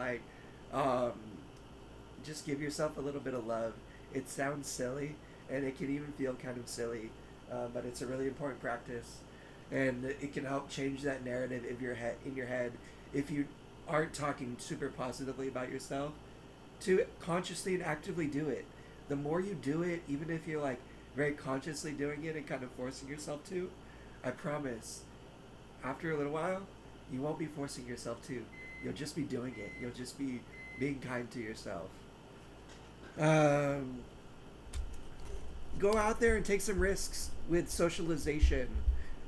just give yourself a little bit of love. It sounds silly, and it can even feel kind of silly, but it's a really important practice, and it can help change that narrative in your head if you aren't talking super positively about yourself, to consciously and actively do it. The more you do it, even if you're very consciously doing it and kind of forcing yourself to, I promise, after a little while, you won't be forcing yourself to. You'll just be doing it. You'll just be being kind to yourself. Go out there and take some risks with socialization,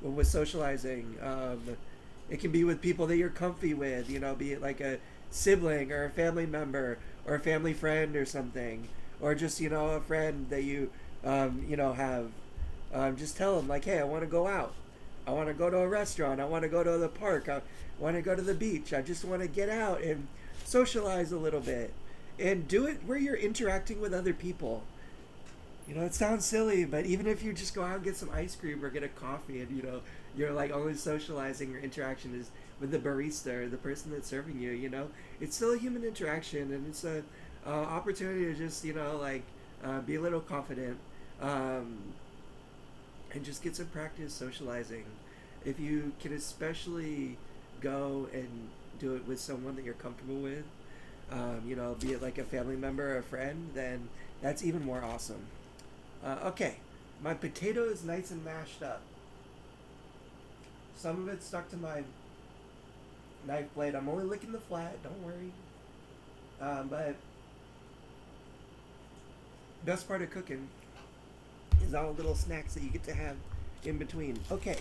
with socializing. It can be with people that you're comfy with, be it a sibling or a family member or a family friend or something, or just, a friend that you, have. Just tell them, hey, I want to go out. I want to go to a restaurant. I want to go to the park. I want to go to the beach. I just want to get out and socialize a little bit. And do it where you're interacting with other people. It sounds silly, but even if you just go out and get some ice cream or get a coffee and, you're only socializing or interaction is with the barista or the person that's serving you, it's still a human interaction, and it's a opportunity to just, be a little confident, and just get some practice socializing. If you can especially go and do it with someone that you're comfortable with, be it a family member or a friend, then that's even more awesome. Okay, my potato is nice and mashed up. Some of it stuck to my knife blade. I'm only licking the flat, don't worry. But best part of cooking is all the little snacks that you get to have in between. Okay.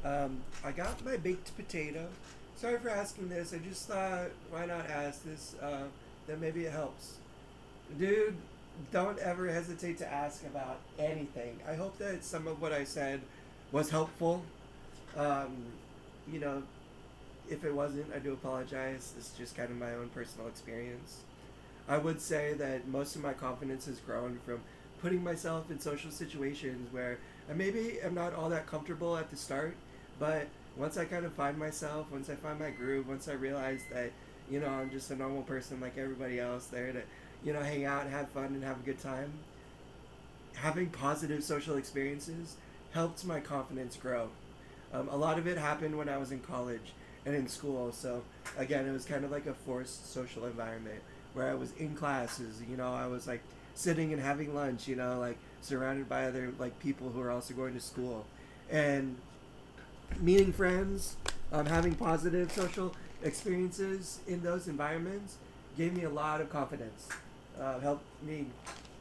I got my baked potato. Sorry for asking this. I just thought, why not ask this? Then maybe it helps. Dude, don't ever hesitate to ask about anything. I hope that some of what I said was helpful. If it wasn't, I do apologize. It's just kind of my own personal experience. I would say that most of my confidence has grown from putting myself in social situations where I maybe am not all that comfortable at the start, but once I kind of find myself, once I find my groove, once I realize that, I'm just a normal person like everybody else there to, hang out and have fun and have a good time, having positive social experiences helped my confidence grow. A lot of it happened when I was in college and in school, so again, it was kind of like a forced social environment where I was in classes, I was sitting and having lunch, surrounded by other people who are also going to school, and meeting friends, having positive social experiences in those environments gave me a lot of confidence, helped me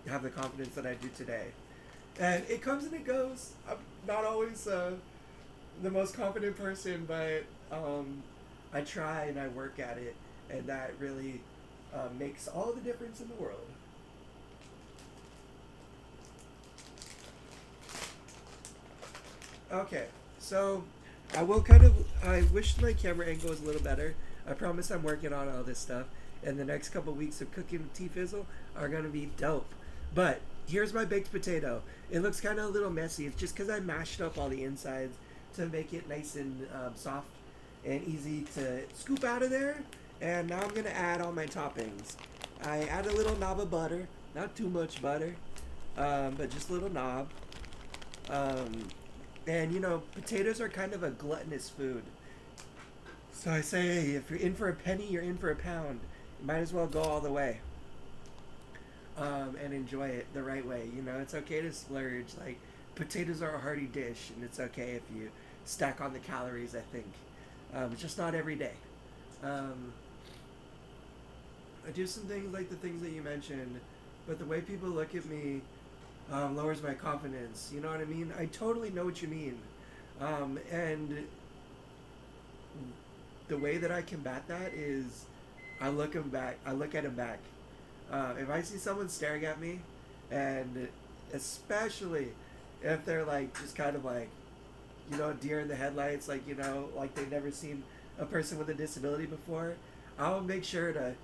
have the confidence that I do today. And it comes and it goes. I'm not always the most confident person, but I try and I work at it, and that really makes all the difference in the world. Okay, so I wish my camera angle was a little better. I promise I'm working on all this stuff, and the next couple weeks of cooking with T-Fizzle are going to be dope. But here's my baked potato. It looks kind of a little messy. It's just because I mashed up all the insides to make it nice and soft and easy to scoop out of there. And now I'm going to add all my toppings. I add a little knob of butter, not too much butter, but just a little knob. Um, and potatoes are kind of a gluttonous food. So I say, hey, if you're in for a penny, you're in for a pound. You might as well go all the way, and enjoy it the right way. It's okay to splurge. Like, potatoes are a hearty dish, and it's okay if you stack on the calories, I think. Just not every day. Um, I do some things like the things that you mentioned, but the way people look at me lowers my confidence. You know what I mean? I totally know what you mean. And the way that I combat that is I look him back. I look at him back. If I see someone staring at me, and especially if they're like just kind of like, deer in the headlights, like like they've never seen a person with a disability before, I'll make sure to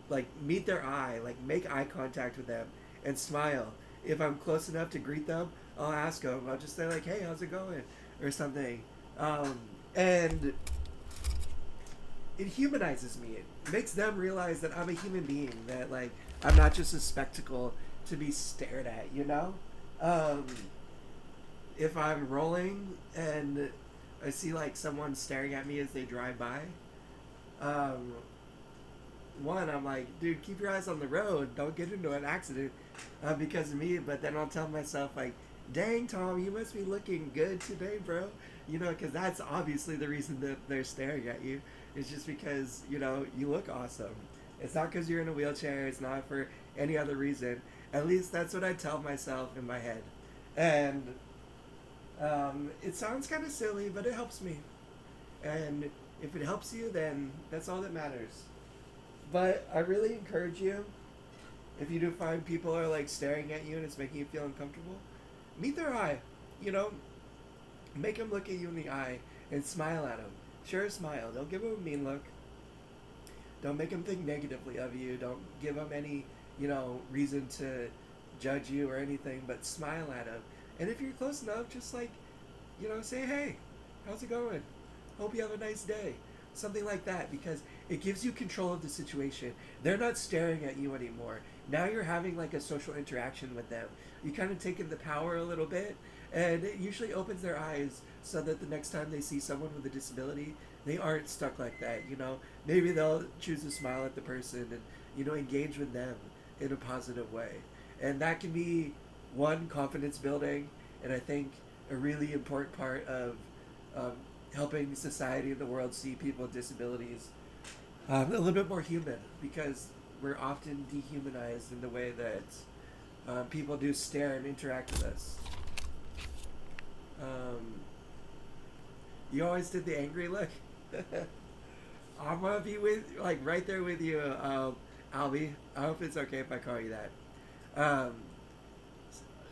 like meet their eye, like make eye contact with them, and smile. If I'm close enough to greet them, I'll ask them. I'll just say like, "Hey, how's it going?" or something, and it humanizes me. It makes them realize that I'm a human being. That like I'm not just a spectacle to be stared at. Um, if I'm rolling and I see like someone staring at me as they drive by, um, one, I'm like, dude, keep your eyes on the road. Don't get into an accident because of me. But then I'll tell myself, like, dang, Tom, you must be looking good today, bro. Because that's obviously the reason that they're staring at you. It's just because, you look awesome. It's not because you're in a wheelchair. It's not for any other reason. At least that's what I tell myself in my head. And it sounds kind of silly, but it helps me. And if it helps you, then that's all that matters. But I really encourage you, if you do find people are like staring at you and it's making you feel uncomfortable, meet their eye. You know, make them look at you in the eye and smile at them. Share a smile. Don't give them a mean look. Don't make them think negatively of you. Don't give them any, reason to judge you or anything, but smile at them. And if you're close enough, just like, say, hey, how's it going? Hope you have a nice day. Something like that, because it gives you control of the situation. They're not staring at you anymore. Now you're having like a social interaction with them. You kind of take in the power a little bit, and it usually opens their eyes so that the next time they see someone with a disability, they aren't stuck like that. Maybe they'll choose to smile at the person and engage with them in a positive way, and that can be one, confidence building, and I think a really important part of um, helping society and the world see people with disabilities a little bit more human, because we're often dehumanized in the way that people do stare and interact with us. You always did the angry look. I'm gonna be right there with you, Albie. I hope it's okay if I call you that.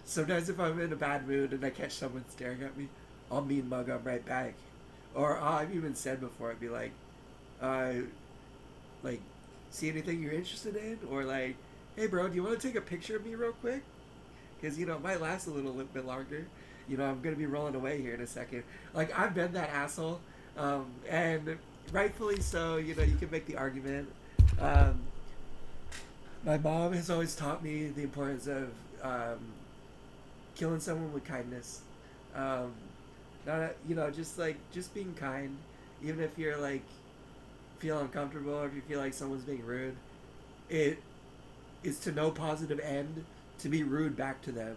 Sometimes if I'm in a bad mood and I catch someone staring at me, I'll mean mug them right back. Or I've even said before, I'd be uh, like, see anything you're interested in? Or like, hey bro, do you want to take a picture of me real quick? Because, it might last a little bit longer. I'm going to be rolling away here in a second. Like, I've been that asshole. And rightfully so, you can make the argument. Um, my mom has always taught me the importance of killing someone with kindness. Um, Not just being kind, even if you're like feel uncomfortable or if you feel like someone's being rude. It is to no positive end to be rude back to them.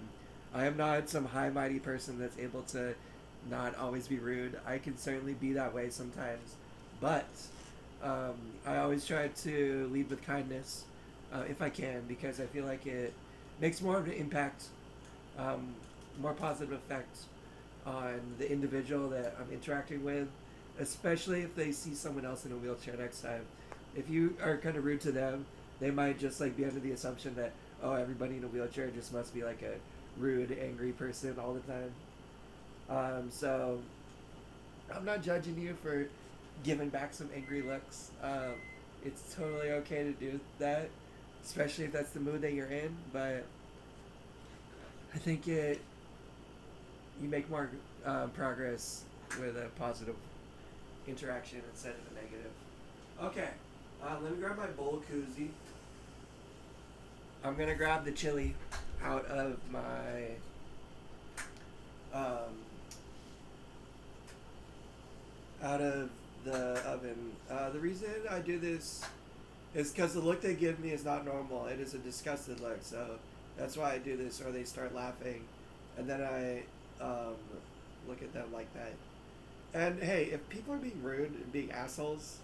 I am not some high mighty person that's able to not always be rude. I can certainly be that way sometimes, but I always try to lead with kindness if I can, because I feel like it makes more of an impact, more positive effect on the individual that I'm interacting with, especially if they see someone else in a wheelchair next time. If you are kind of rude to them, they might just like be under the assumption that, oh, everybody in a wheelchair just must be like a rude, angry person all the time. So I'm not judging you for giving back some angry looks. It's totally okay to do that, especially if that's the mood that you're in. But I think you make more progress with a positive interaction instead of a negative. Okay, let me grab my bowl koozie. I'm gonna grab the chili out of my um, out of the oven. The reason I do this is because the look they give me is not normal. It is a disgusted look, so that's why I do this. Or they start laughing, and then I look at them like that. And hey, if people are being rude and being assholes,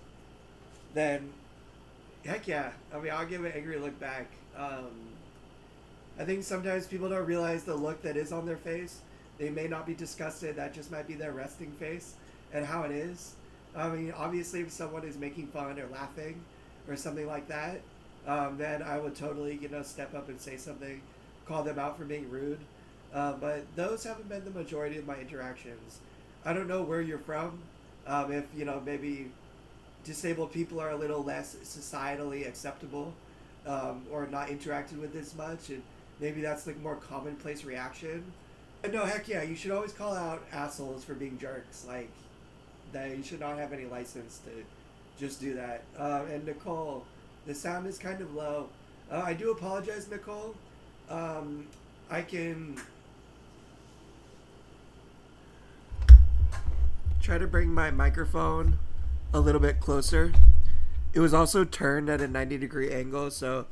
then heck yeah. I mean, I'll give an angry look back. I think sometimes people don't realize the look that is on their face. They may not be disgusted. That just might be their resting face and how it is. I mean, obviously, if someone is making fun or laughing or something like that, then I would totally, step up and say something, call them out for being rude. But those haven't been the majority of my interactions. I don't know where you're from. If, maybe disabled people are a little less societally acceptable or not interacted with as much, and maybe that's like more commonplace reaction. But no, heck yeah, you should always call out assholes for being jerks. Like, they should not have any license to just do that. And Nicole, the sound is kind of low. I do apologize, Nicole. I can try to bring my microphone a little bit closer. It was also turned at a 90-degree angle, so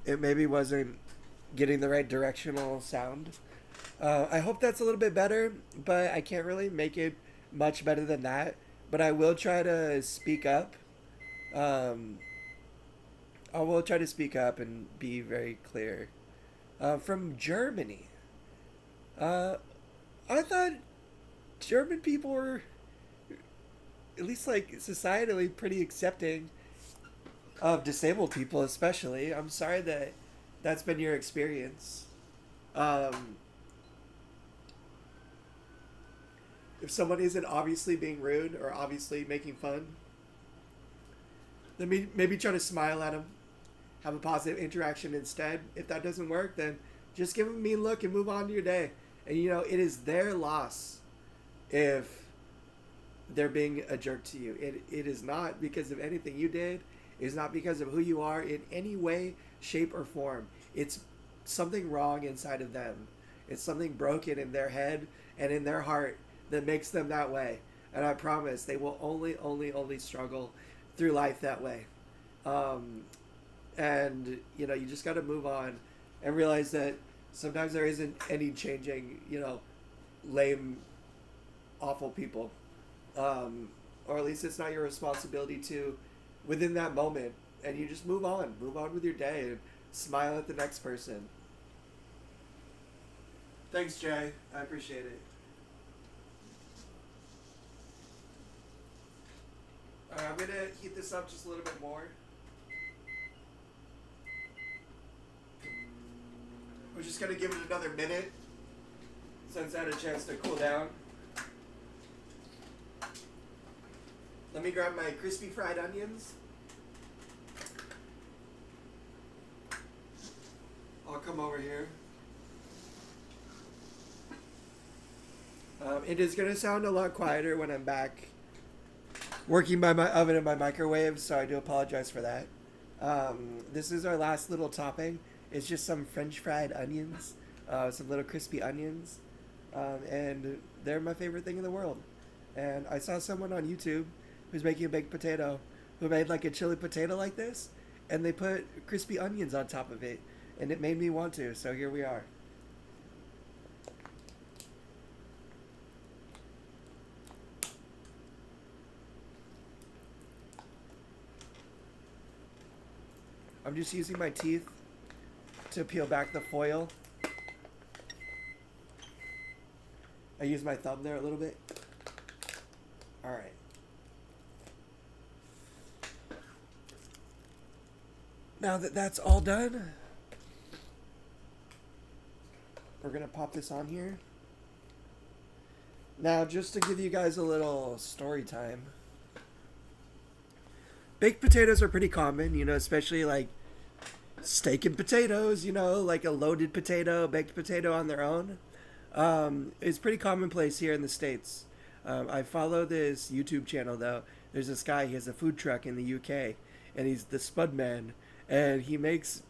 it maybe wasn't getting the right directional sound. I hope that's a little bit better, but I can't really make it much better than that. But I will try to speak up. I will try to speak up and be very clear. From Germany. I thought German people were at least like societally pretty accepting of disabled people, especially. I'm sorry that that's been your experience. If someone isn't obviously being rude or obviously making fun, then maybe try to smile at them, have a positive interaction instead. If that doesn't work, then just give them a mean look and move on to your day. And it is their loss if they're being a jerk to you. It is not because of anything you did. It is not because of who you are in any way, shape, or form. It's something wrong inside of them. It's something broken in their head and in their heart that makes them that way. And I promise they will only struggle through life that way. And you just got to move on and realize that sometimes there isn't any changing, lame, awful people. Or at least it's not your responsibility to within that moment. And you just move on with your day and smile at the next person. Thanks, Jay. I appreciate it. Alright, I'm gonna heat this up just a little bit more. We're just gonna give it another minute since I had a chance to cool down. Let me grab my crispy fried onions. I'll come over here. It is gonna sound a lot quieter when I'm back working by my oven and my microwave, so I do apologize for that. This is our last little topping. It's just some French fried onions, some little crispy onions, and they're my favorite thing in the world. And I saw someone on YouTube who's making a baked potato who made like a chili potato like this, and they put crispy onions on top of it, and it made me want to, so here we are. I'm just using my teeth to peel back the foil. I use my thumb there a little bit. All right. Now that that's all done, we're going to pop this on here. Now, just to give you guys a little story time. Baked potatoes are pretty common, especially like steak and potatoes, like a loaded potato, baked potato on their own. It's pretty commonplace here in the States. I follow this YouTube channel, though. There's this guy, he has a food truck in the UK, and he's the Spud Man, and he makes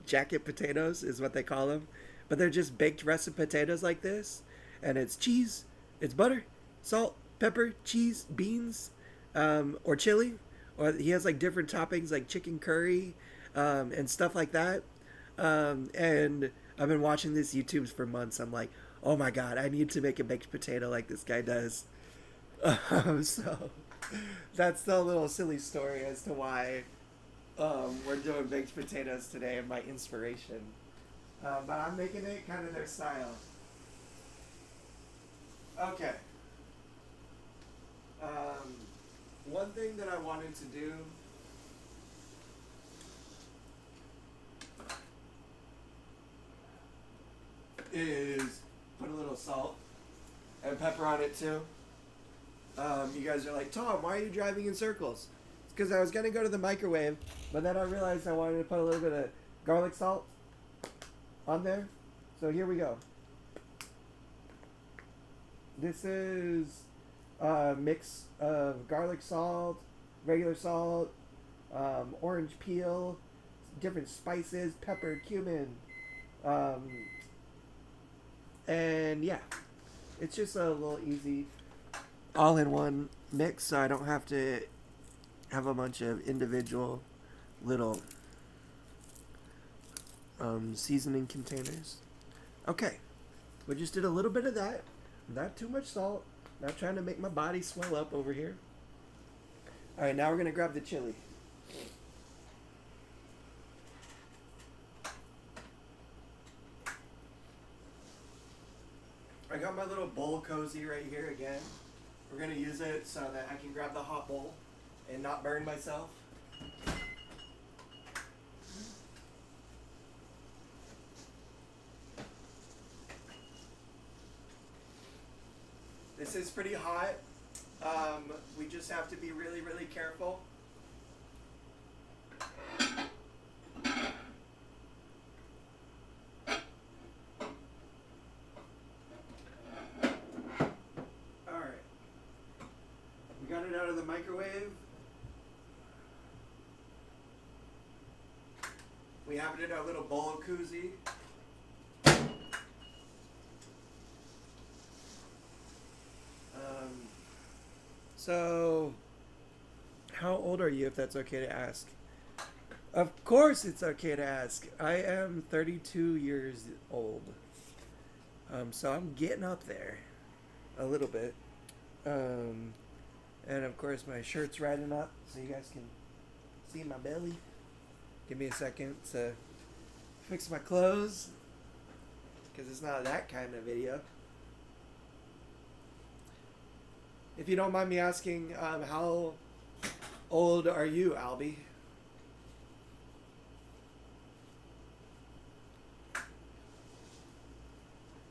jacket potatoes is what they call them, but they're just baked russet potatoes like this, and it's cheese, it's butter, salt, pepper, cheese, beans, or chili, or he has like different toppings like chicken curry, and stuff like that. And I've been watching these YouTubes for months. I'm like, oh my god, I need to make a baked potato like this guy does. So that's the little silly story as to why we're doing baked potatoes today and my inspiration. But I'm making it kind of their style. Okay. One thing that I wanted to do is put a little salt and pepper on it too. You guys are like, Tom, why are you driving in circles? It's because I was going to go to the microwave, but then I realized I wanted to put a little bit of garlic salt on there. So here we go. This is a mix of garlic salt, regular salt, orange peel, different spices, pepper, cumin, and yeah, it's just a little easy all-in-one mix, so I don't have to have a bunch of individual little seasoning containers. Okay, we just did a little bit of that. Not too much salt. Not trying to make my body swell up over here. All right, now we're gonna grab the chili. I got my little bowl cozy right here again. We're gonna use it so that I can grab the hot bowl and not burn myself. This is pretty hot. We just have to be really, really careful. Alright. We got it out of the microwave. We have it in our little bowl koozie. So, how old are you, if that's okay to ask? Of course it's okay to ask. I am 32 years old. So I'm getting up there a little bit. And of course my shirt's riding up so you guys can see my belly. Give me a second to fix my clothes, because it's not that kind of video. If you don't mind me asking, how old are you, Albie?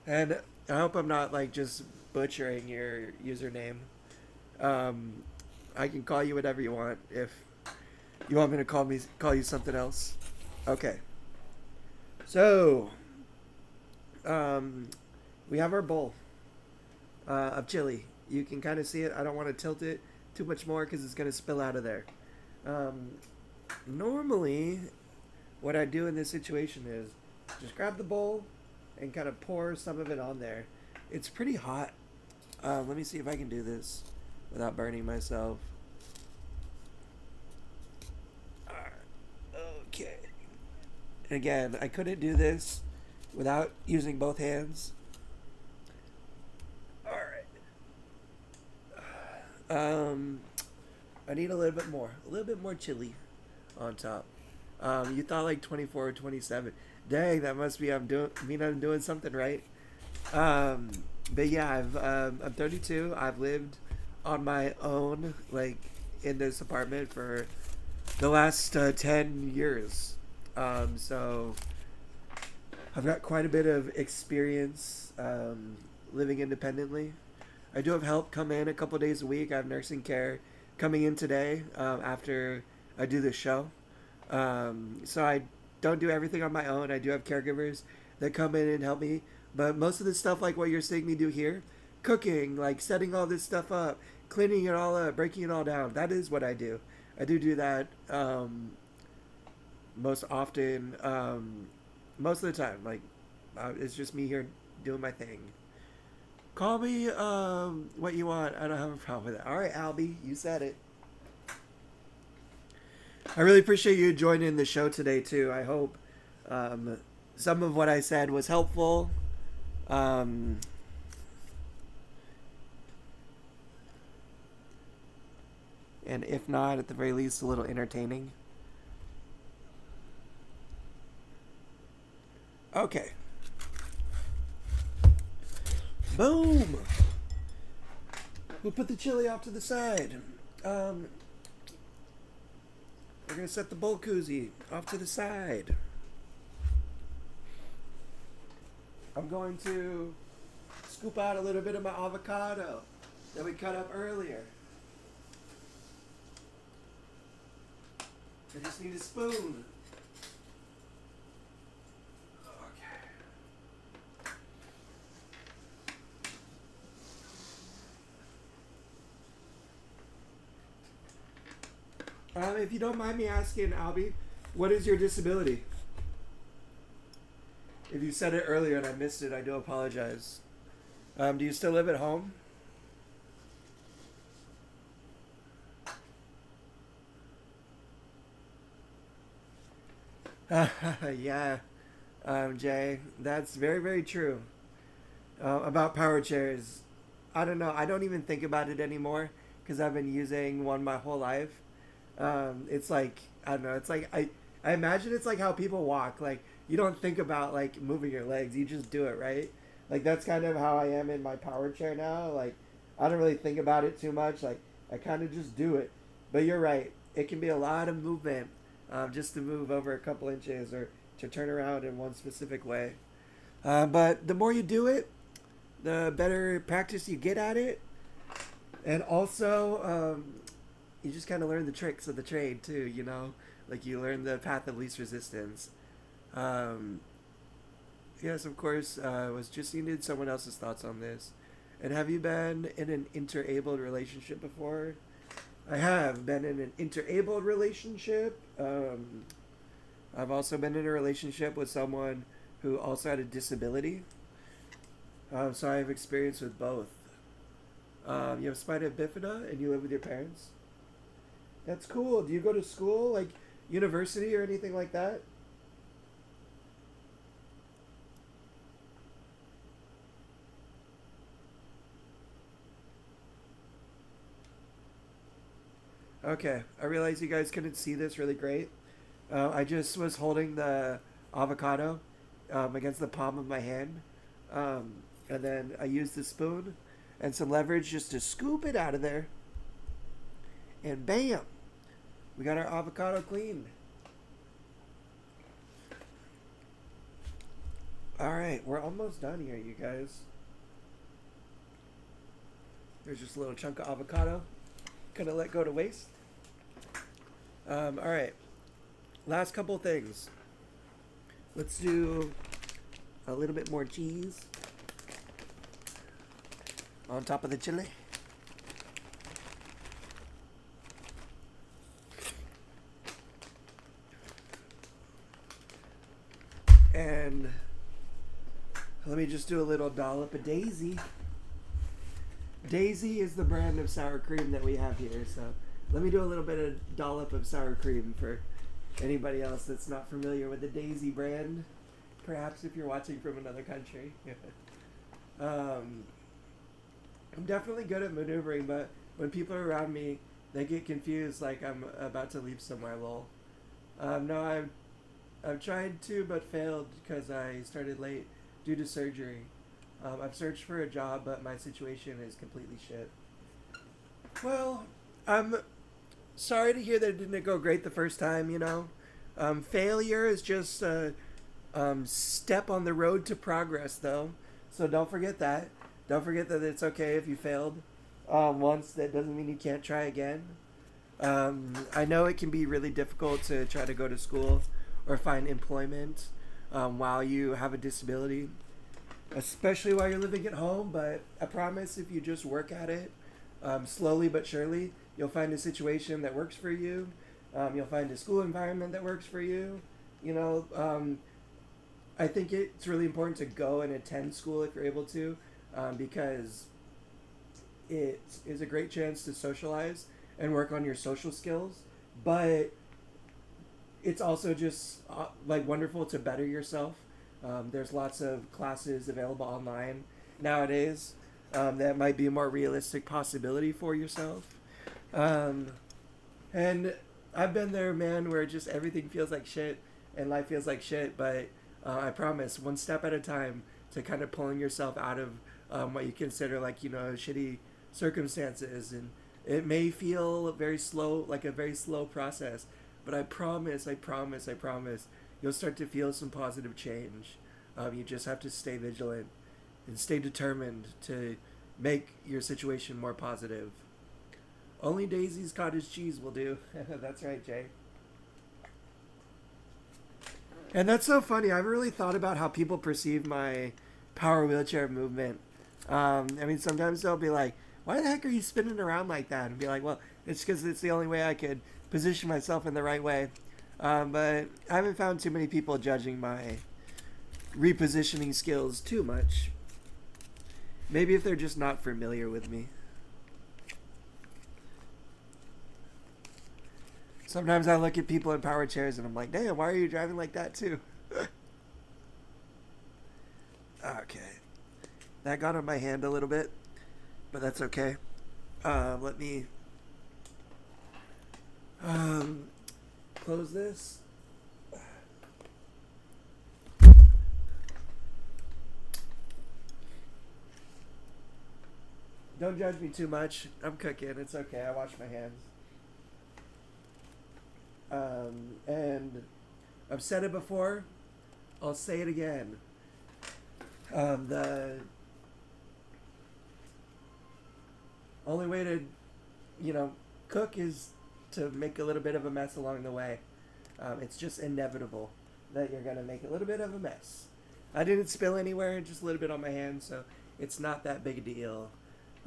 And I hope I'm not like just butchering your username. I can call you whatever you want if you want me to call you something else. Okay. So, we have our bowl of chili. You can kind of see it. I don't want to tilt it too much more because it's going to spill out of there. Normally, what I do in this situation is just grab the bowl and kind of pour some of it on there. It's pretty hot. Let me see if I can do this without burning myself. Okay. And again, I couldn't do this without using both hands. I need a little bit more chili on top. You thought like 24 or 27. Dang, that must be I'm doing something right. But yeah, I'm 32. I've lived on my own, like in this apartment for the last 10 years. So I've got quite a bit of experience living independently. I do have help come in a couple days a week. I have nursing care coming in today after I do this show. So I don't do everything on my own. I do have caregivers that come in and help me. But most of the stuff like what you're seeing me do here, cooking, like setting all this stuff up, cleaning it all up, breaking it all down, that is what I do. I do that most often, most of the time. Like, it's just me here doing my thing. Call me what you want. I don't have a problem with that. All right, Albie, you said it. I really appreciate you joining the show today too. I hope um, some of what I said was helpful. Um, and if not, at the very least, a little entertaining. Okay. Boom! We'll put the chili off to the side. Um, we're going to set the bowl koozie off to the side. I'm going to scoop out a little bit of my avocado that we cut up earlier. I just need a spoon. If you don't mind me asking, Albie, what is your disability? If you said it earlier and I missed it, I do apologize. Do you still live at home? Yeah, Jay, that's very, very true. About power chairs, I don't know. I don't even think about it anymore because I've been using one my whole life. It's like I don't know. It's like I imagine it's like how people walk. Like you don't think about like moving your legs. You just do it, right? Like that's kind of how I am in my power chair now. Like I don't really think about it too much. Like I kind of just do it. But you're right. It can be a lot of movement just to move over a couple inches or to turn around in one specific way. But the more you do it, the better practice you get at it. And also, you just kind of learn the tricks of the trade too, you know? Like you learn the path of least resistance. Um, yes, of course, was just needed someone else's thoughts on this. And have you been in an interabled relationship before? I have been in an interabled relationship. I've also been in a relationship with someone who also had a disability. So I have experience with both. You have spina bifida and you live with your parents? That's cool. Do you go to school, like university or anything like that? Okay, I realize you guys couldn't see this really great. I just was holding the avocado against the palm of my hand. Um, and then I used the spoon and some leverage just to scoop it out of there. And bam! We got our avocado clean. Alright, we're almost done here, you guys. There's just a little chunk of avocado. Gonna let go to waste. Alright, last couple things. Let's do a little bit more cheese on top of the chili. And let me just do a little dollop of Daisy. Daisy is the brand of sour cream that we have here, so let me do a little bit of dollop of sour cream for anybody else that's not familiar with the Daisy brand. Perhaps if you're watching from another country. um, I'm definitely good at maneuvering, but when people are around me, they get confused like I'm about to leave somewhere, lol. No, I've tried to but failed because I started late due to surgery. I've searched for a job, but my situation is completely shit. Well, I'm sorry to hear that it didn't go great the first time, you know. Failure is just a step on the road to progress, though. So don't forget that. Don't forget that it's okay if you failed once. That doesn't mean you can't try again. I know it can be really difficult to try to go to school or find employment while you have a disability, especially while you're living at home. But I promise if you just work at it slowly but surely, you'll find a situation that works for you. You'll find a school environment that works for you. You know, I think it's really important to go and attend school if you're able to, because it is a great chance to socialize and work on your social skills. But it's also just like wonderful to better yourself. There's lots of classes available online nowadays that might be a more realistic possibility for yourself. Um, and I've been there, man, where just everything feels like shit and life feels like shit. But I promise, one step at a time to kind of pulling yourself out of what you consider like, shitty circumstances. And it may feel very slow, like a very slow process. But I promise, you'll start to feel some positive change. You just have to stay vigilant and stay determined to make your situation more positive. Only Daisy's cottage cheese will do. That's right, Jay. And that's so funny. I haven't really thought about how people perceive my power wheelchair movement. I mean, sometimes they'll be like, "Why the heck are you spinning around like that?" And be like, "Well, it's because it's the only way I could position myself in the right way." But I haven't found too many people judging my repositioning skills too much. Maybe if they're just not familiar with me. Sometimes I look at people in power chairs and I'm like, damn, why are you driving like that too? Okay. That got on my hand a little bit, but that's okay. Let me um, close this. Don't judge me too much. I'm cooking. It's okay. I wash my hands. And I've said it before. I'll say it again. The only way to, you know, cook is to make a little bit of a mess along the way. It's just inevitable that you're gonna make a little bit of a mess. I didn't spill anywhere, just a little bit on my hand, so it's not that big a deal.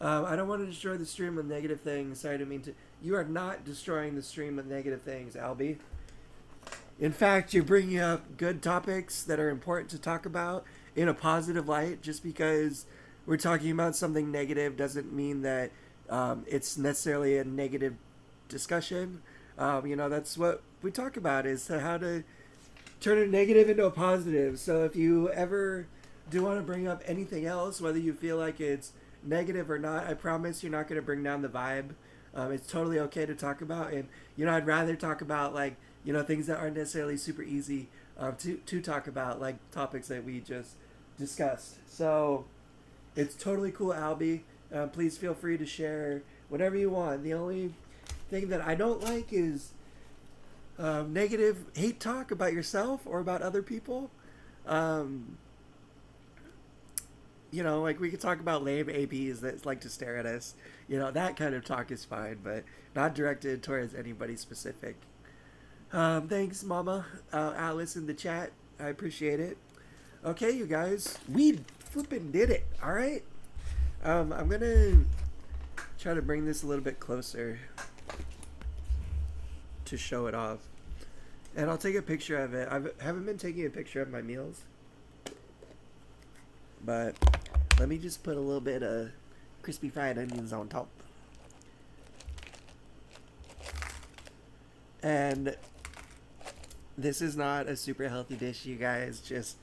I don't want to destroy the stream with negative things. Sorry to mean to. You are not destroying the stream with negative things, Albie. In fact, you're bringing up good topics that are important to talk about in a positive light. Just because we're talking about something negative doesn't mean that it's necessarily a negative discussion. That's what we talk about is how to turn a negative into a positive. So if you ever do want to bring up anything else, whether you feel like it's negative or not, I promise you're not going to bring down the vibe. It's totally okay to talk about, and I'd rather talk about like things that aren't necessarily super easy to talk about, like topics that we just discussed. So it's totally cool, Albie. Please feel free to share whatever you want. The only thing that I don't like is negative hate talk about yourself or about other people. Um, like we could talk about lame APs that like to stare at us. That kind of talk is fine, but not directed towards anybody specific. Thanks, Mama. Alice in the chat. I appreciate it. Okay, you guys. We flipping did it. All right. I'm going to try to bring this a little bit closer to show it off. And I'll take a picture of it. I haven't been taking a picture of my meals. But let me just put a little bit of crispy fried onions on top. And this is not a super healthy dish, you guys. Just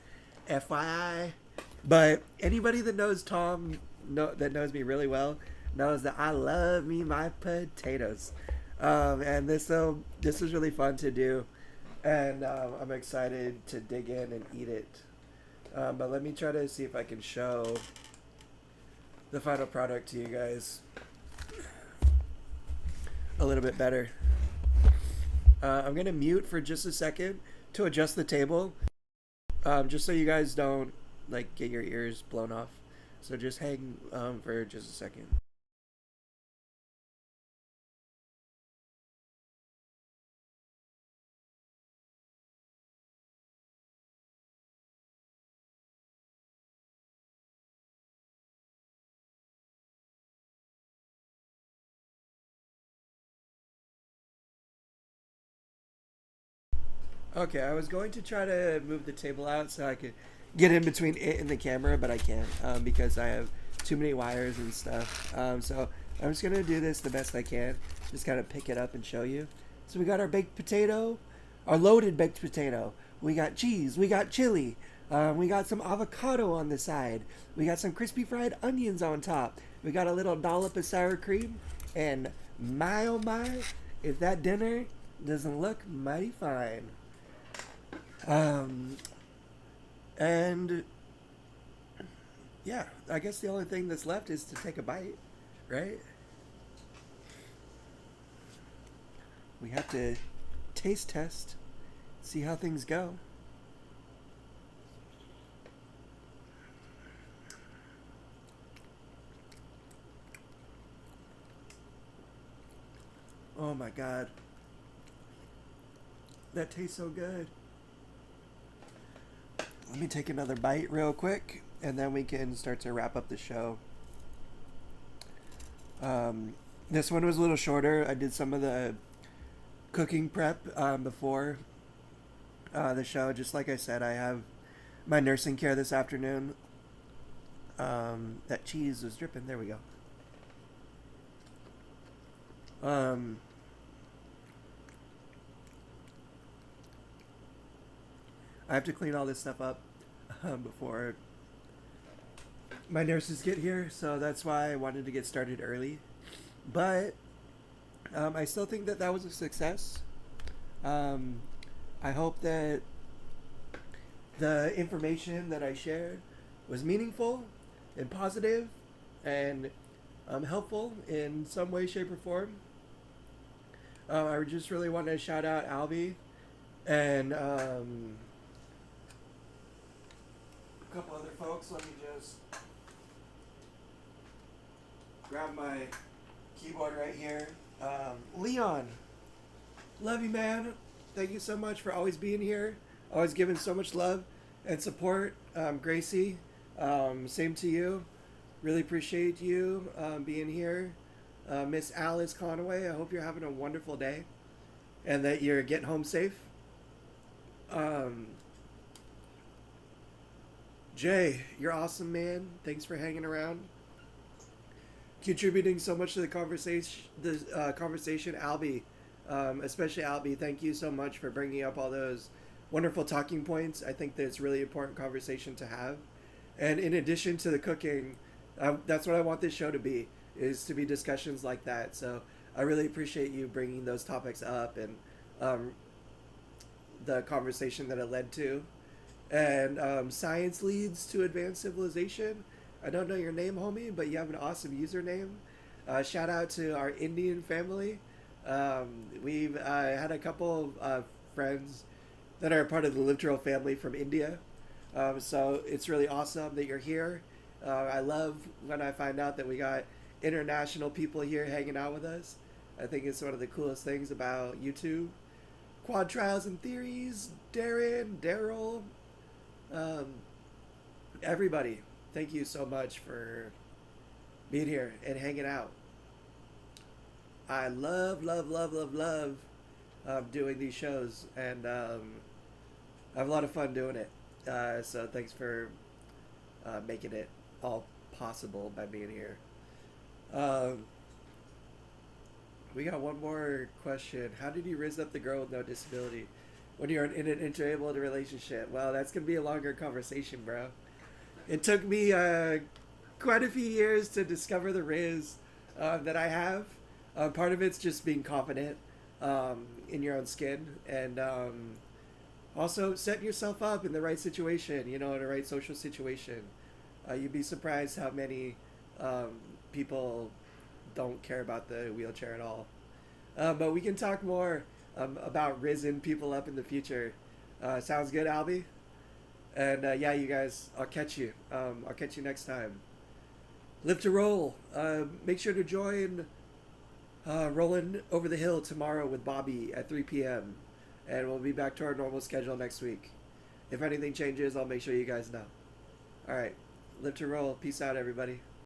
FYI. But anybody that knows Tom, that knows me really well, knows that I love me my potatoes. And this was really fun to do. And I'm excited to dig in and eat it. But let me try to see if I can show the final product to you guys a little bit better. I'm going to mute for just a second to adjust the table, just so you guys don't get your ears blown off. So just hang for just a second. Okay, I was going to try to move the table out so I could get in between it and the camera, but I can't because I have too many wires and stuff. So I'm just gonna do this the best I can. Just kind of pick it up and show you. So we got our baked potato, our loaded baked potato. We got cheese. We got chili. We got some avocado on the side. We got some crispy fried onions on top. We got a little dollop of sour cream. And my oh my, if that dinner doesn't look mighty fine. Um, and yeah, I guess the only thing that's left is to take a bite, right? We have to taste test, see how things go. Oh my god, that tastes so good. Let me take another bite real quick, and then we can start to wrap up the show. This one was a little shorter. I did some of the cooking prep before the show. Just like I said, I have my nursing care this afternoon. That cheese was dripping. There we go. I have to clean all this stuff up before my nurses get here, so that's why I wanted to get started early. But I still think that that was a success. I hope that the information that I shared was meaningful and positive and helpful in some way, shape, or form. I just really want to shout out Albie and a couple other folks. Let me just grab my keyboard right here. Leon, love you, man. Thank you so much for always being here, always giving so much love and support. Gracie, same to you. Really appreciate you being here. Miss Alice Conway, I hope you're having a wonderful day and that you're getting home safe. Jay, you're awesome, man. Thanks for hanging around, contributing so much to the conversation. Albie, especially Albie. Thank you so much for bringing up all those wonderful talking points. I think that it's really important conversation to have. And in addition to the cooking, that's what I want this show to be, is to be discussions like that. So I really appreciate you bringing those topics up and the conversation that it led to. And science leads to advanced civilization. I don't know your name, homie, but you have an awesome username. Shout out to our Indian family. We've had a couple of friends that are part of the literal family from India. So it's really awesome that you're here. I love when I find out that we got international people here hanging out with us. I think it's one of the coolest things about YouTube. Quad Trials and Theories, Darren, Daryl, everybody. Thank you so much for being here and hanging out. I love doing these shows, and I have a lot of fun doing it. So thanks for making it all possible by being here. We got one more question. How did you raise up the girl with no disability when you're in an interable relationship? Well, that's going to be a longer conversation, bro. It took me quite a few years to discover the Riz that I have. Part of it's just being confident in your own skin, and also setting yourself up in the right situation, in the right social situation. You'd be surprised how many people don't care about the wheelchair at all. But we can talk more about rizzing people up in the future. Sounds good, Albie? And yeah, you guys, I'll catch you. I'll catch you next time. Live to roll. Make sure to join Rolling Over the Hill tomorrow with Bobby at 3 p.m. And we'll be back to our normal schedule next week. If anything changes, I'll make sure you guys know. All right. Live to roll. Peace out, everybody.